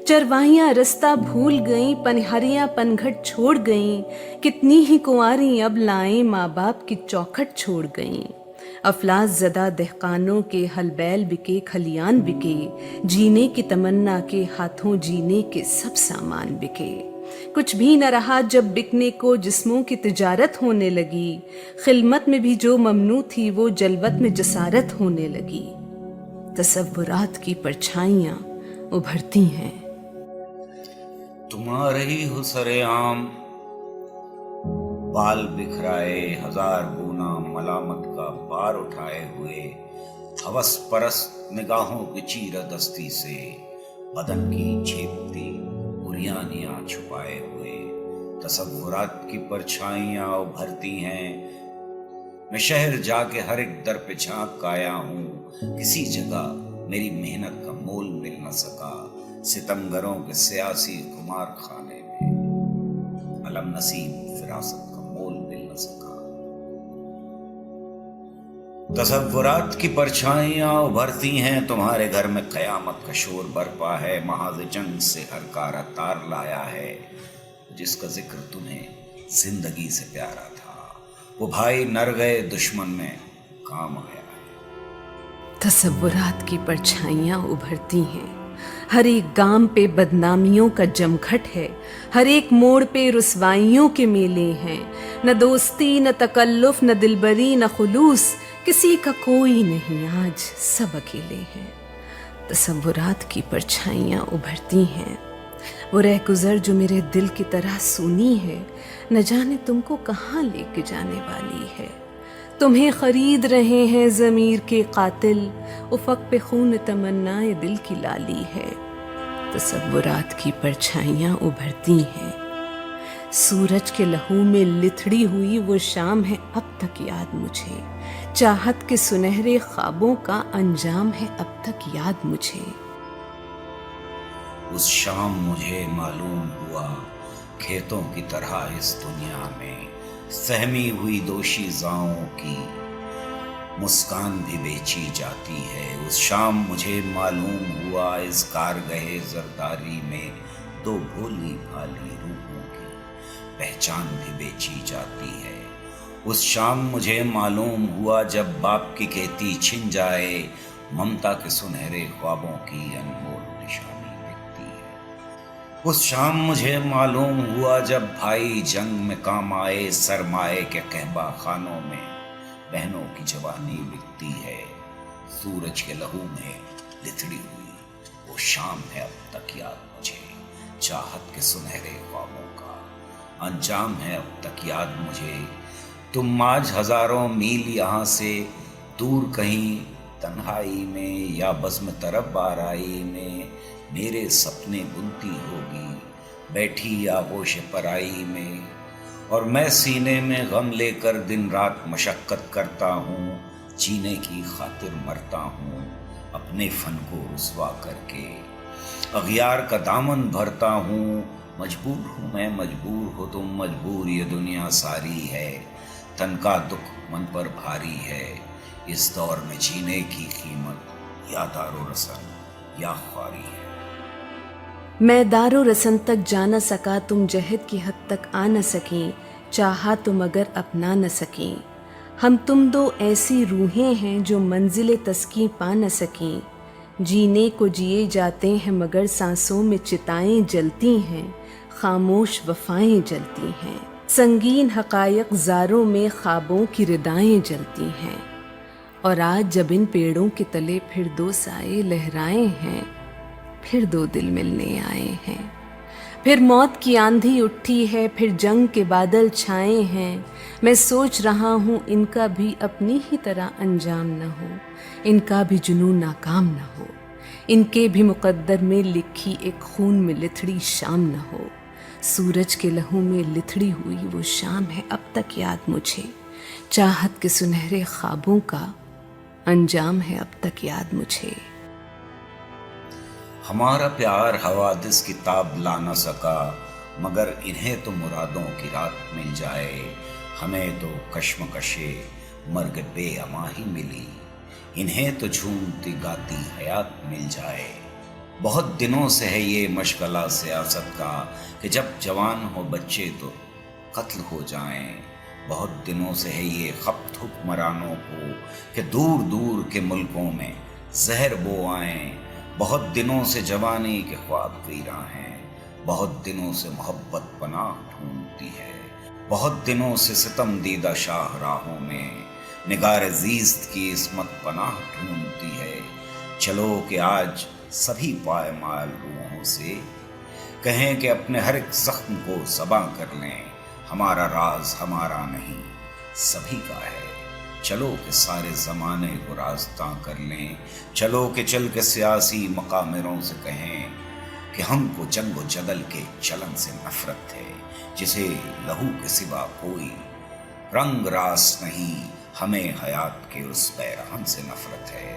चरवाहियां रास्ता भूल गईं, पनहरियां पनघट छोड़ गईं। कितनी ही कुंवारी अब लाएं, माँ बाप की चौखट छोड़ गईं। अफलास ज़दा दहकानों के हल बैल बिके, खलियान बिके। जीने की तमन्ना के हाथों जीने के सब सामान बिके। कुछ भी न रहा जब बिकने को, जिस्मों की तिजारत होने लगी। खिलमत में भी जो ममनू थी वो जलवत में जसारत होने लगी। तसव्वुरात की परछाइयां उभरती हैं। तुम आ रही हो सरेआम, बाल बिखराए, हजार गुना मलामत का बार उठाए हुए। हवस परस्त निगाहों की चीरदस्ती से बदन की झेपती बुरियानियां छुपाए हुए। तसव्वुरात की परछाइयां उभरती हैं। मैं शहर जाके हर एक दर पे झांक आया हूँ। किसी जगह मेरी मेहनत का मोल मिल न सका। सितमगरों के सियासी कुमार खाने में अलम नसीब फिरासत का मोल मिल न सका। तसव्वुरात की परछाइयां उभरती हैं। तुम्हारे घर में कयामत का शोर बरपा है। महाज जंग से हर कारा तार लाया है। जिसका जिक्र तुम्हें जिंदगी से प्यारा था, वो भाई नर गए दुश्मन में काम आया है। तसव्वुरात की परछाइयां उभरती हैं। हर एक गांव पे बदनामियों का जमघट है। हर एक मोड़ पे रुसवाइयों के मेले हैं। न दोस्ती न तकल्लुफ न दिलबरी न खुलूस, किसी का कोई नहीं, आज सब अकेले हैं। तसव्वुरात की परछाइयां उभरती हैं। वो रहगुजर जो मेरे दिल की तरह सूनी है, न जाने तुमको कहाँ लेके जाने वाली है। तुम्हें खरीद रहे हैं ज़मीर के कातिल, उफ़क़ पे खून तमन्नाए दिल की लाली है। तसव्वुरात की परछाइयां उभरती हैं। सूरज के लहू में लिथड़ी हुई वो शाम है अब तक याद मुझे। चाहत के सुनहरे ख्वाबों का अंजाम है अब तक याद मुझे। उस शाम मुझे मालूम हुआ खेतों की तरह इस दुनिया में सहमी हुई दोशीज़ाओं की मुस्कान भी बेची जाती है। उस शाम मुझे मालूम हुआ इस कारगहे जरदारी में दो भोली भाली रूपों की पहचान भी बेची जाती है। उस शाम मुझे मालूम हुआ जब बाप की खेती छिन जाए, ममता के सुनहरे ख्वाबों की अनमोल निशानी दिखती है। उस शाम मुझे मालूम हुआ जब भाई जंग में काम आए, सरमाए के कहबा खानों में बहनों की जवानी बिकती है। सूरज के लहू में लिथड़ी हुई वो शाम है अब तक याद मुझे, चाहत के सुनहरे ख्वाबों का अंजाम है अब तक याद मुझे। तुम आज हजारों मील यहाँ से दूर कहीं तन्हाई में या बज़्म तरब आराई में मेरे सपने बुनती होगी बैठी आगोश पराई में। और मैं सीने में गम लेकर दिन रात मशक्कत करता हूँ, जीने की खातिर मरता हूँ अपने फन को रुस्वा करके। अगियार का दामन भरता हूँ, मजबूर हूँ मैं, मजबूर हो तुम, मजबूर ये दुनिया सारी है। तन का दुख मन पर भारी है, इस दौर में जीने की कीमत या दारो रसन या ख्वारी है। मैं दारो रसन तक जा न सका, तुम जहद की हद तक आ न सकी, चाहा तो मगर अपना न सकी। हम तुम दो ऐसी रूहें हैं जो मंजिल तस्कीं पा न सकी। जीने को जिए जाते हैं मगर सांसों में चिताएं जलती हैं, खामोश वफाएं जलती हैं। संगीन हकायक ज़ारों में ख्वाबों की रिदाएं जलती हैं। और आज जब इन पेड़ों के तले फिर दो साए लहराए हैं, फिर दो दिल मिलने आए हैं। फिर मौत की आंधी उठी है, फिर जंग के बादल छाए हैं। मैं सोच रहा हूँ इनका भी अपनी ही तरह अंजाम न हो, इनका भी जुनून नाकाम न हो, इनके भी मुकद्दर में लिखी एक खून में लिथड़ी शाम न हो। सूरज के लहू में लिथड़ी हुई वो शाम है अब तक याद मुझे, चाहत के सुनहरे ख्वाबों का अंजाम है अब तक याद मुझे। हमारा प्यार हवादिस की ताब ला न सका, मगर इन्हें तो मुरादों की रात मिल जाए। हमें तो कश्मकशे मर्ग बेअमा ही मिली, इन्हें तो झूमती गाती हयात मिल जाए। बहुत दिनों से है ये मशगला सियासत का कि जब जवान हो बच्चे तो कत्ल हो जाएं। बहुत दिनों से है ये खप्त हुक्मरानों को कि दूर दूर के मुल्कों में जहर बो आएं। बहुत दिनों से जवानी के ख्वाब वीरां हैं, बहुत दिनों से मोहब्बत पनाह ढूंढती है। बहुत दिनों से सितम दीदा शाह राहों में निगार ज़ीस्त की इस्मत पनाह ढूंढती है। चलो कि आज सभी पायमाल रूहों से कहें कि अपने हर एक जख्म को ज़बां कर लें। हमारा राज हमारा नहीं सभी का है, चलो कि सारे ज़माने को रास्तां कर लें। चलो कि चल के सियासी मकामिरों से कहें कि हमको जंग व जदल के चलन से नफरत है, जिसे लहू के सिवा कोई रंग रास नहीं, हमें हयात के उस बैरहम से नफरत है।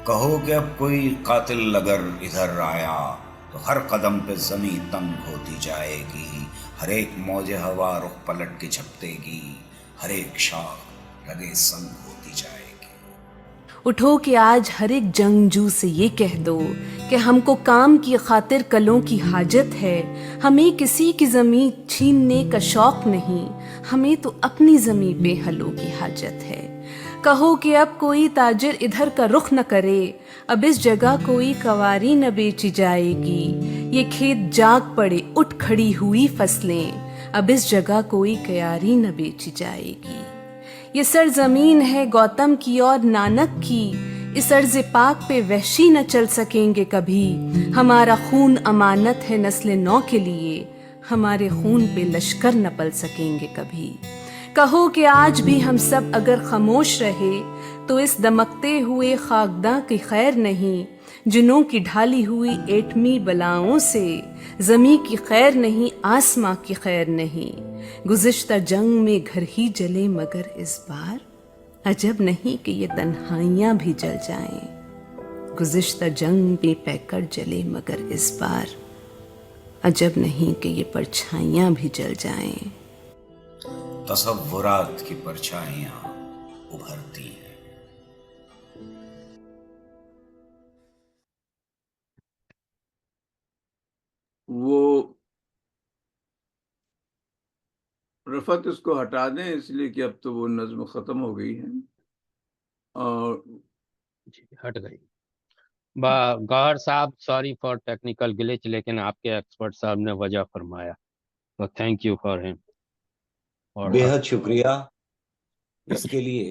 कहो कि अब कोई कातिल अगर इधर आया तो हर कदम पे ज़मीं तंग होती जाएगी। हर एक मौजे हवा रुख पलट के झपटेगी, हर एक शाख लगे संग होती जाएगी। उठो कि आज हर एक जंगजू से ये कह दो कि हमको काम की खातिर कलों की हाजत है। हमें किसी की ज़मीं छीनने का शौक नहीं, हमें तो अपनी ज़मीं पे हलों की हाजत है। कहो कि अब कोई ताजिर इधर का रुख न करे, अब इस जगह कोई कवारी न बेची जाएगी। ये खेत जाग पड़े उठ खड़ी हुई फसलें, अब इस जगह कोई क्यारी न बेची जाएगी। ये सरजमीन है गौतम की और नानक की, इस अर्ज़ पाक पे वहशी न चल सकेंगे कभी। हमारा खून अमानत है नस्ल नौ के लिए, हमारे खून पे लश्कर न पल सकेंगे कभी। कहो कि आज भी हम सब अगर खामोश रहे तो इस दमकते हुए खाकदां की खैर नहीं। जिनों की ढाली हुई एटमी बलाओं से ज़मी की खैर नहीं, आसमां की खैर नहीं। गुज़िश्ता जंग में घर ही जले मगर इस बार अजब नहीं कि ये तन्हाइयाँ भी जल जाएं। गुज़िश्ता जंग में पैकर जले मगर इस बार अजब नहीं कि ये परछाइयाँ भी जल जाएं। तसव्वुरात की परछाइयाँ उभरती हैं। वो रफत उसको हटा दें, इसलिए कि अब तो वो नज्म खत्म हो गई है और हट गई। गौहर साहब, सॉरी फॉर टेक्निकल ग्लिच, लेकिन आपके एक्सपर्ट साहब ने वजह फरमाया, तो थैंक यू फॉर हिम। और बेहद शुक्रिया इसके लिए।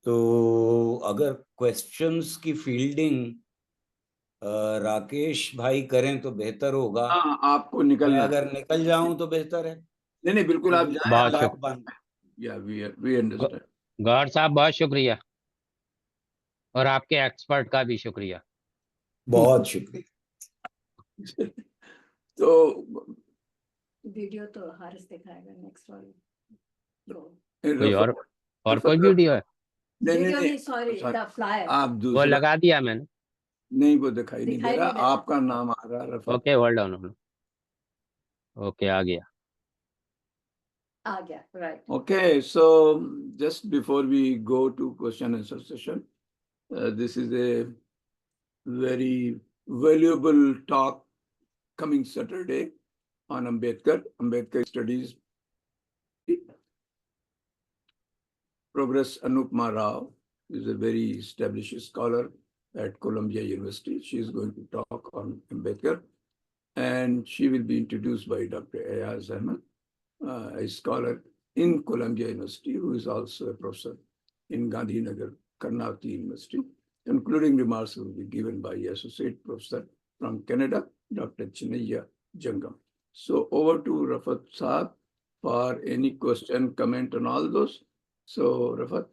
तो अगर क्वेश्चंस की फील्डिंग राकेश भाई करें तो बेहतर होगा। हाँ, आपको मैं निकलना है। अगर निकल जाऊं तो बेहतर है, नहीं नहीं, बिल्कुल आप क्योंकि जाएं। बहुत लैप शुक्रिया बंद। या वी अंडरस्टैंड। गौहर साहब, बहुत शुक्रिया, और आपके एक्सपर्ट का भी शुक्रिया। बहुत शुक्रिया। तो वीडियो तो हारिस दिखाएगा नेक्स्ट वाली। कोई रफत, और कोई वीडियो है? नहीं वीडियो नहीं नहीं, सॉरी, द फ्लायर। आप वो दूसरा लगा दिया मैंने। नहीं, वो दिखाई नहीं दे दिखाई रहा, नहीं दे रहा। आपका नाम आ रहा Rafat. Okay, hold on. Okay, आ गया। आ गया, right. Okay, so just before we go to question and answer session, this is a very valuable talk coming Saturday on Ambedkar studies. Progress Anupma Rao is a very established scholar at Columbia University. She is going to talk on Ambedkar, and she will be introduced by Dr. Ayaz Ahmed, a scholar in Columbia University, who is also a professor in Gandhinagar, Karnataka University. Concluding remarks will be given by Associate Professor from Canada, Dr. Chinaya Jangam. So over to Rafat Saab for any question, comment on all those. So Rafat.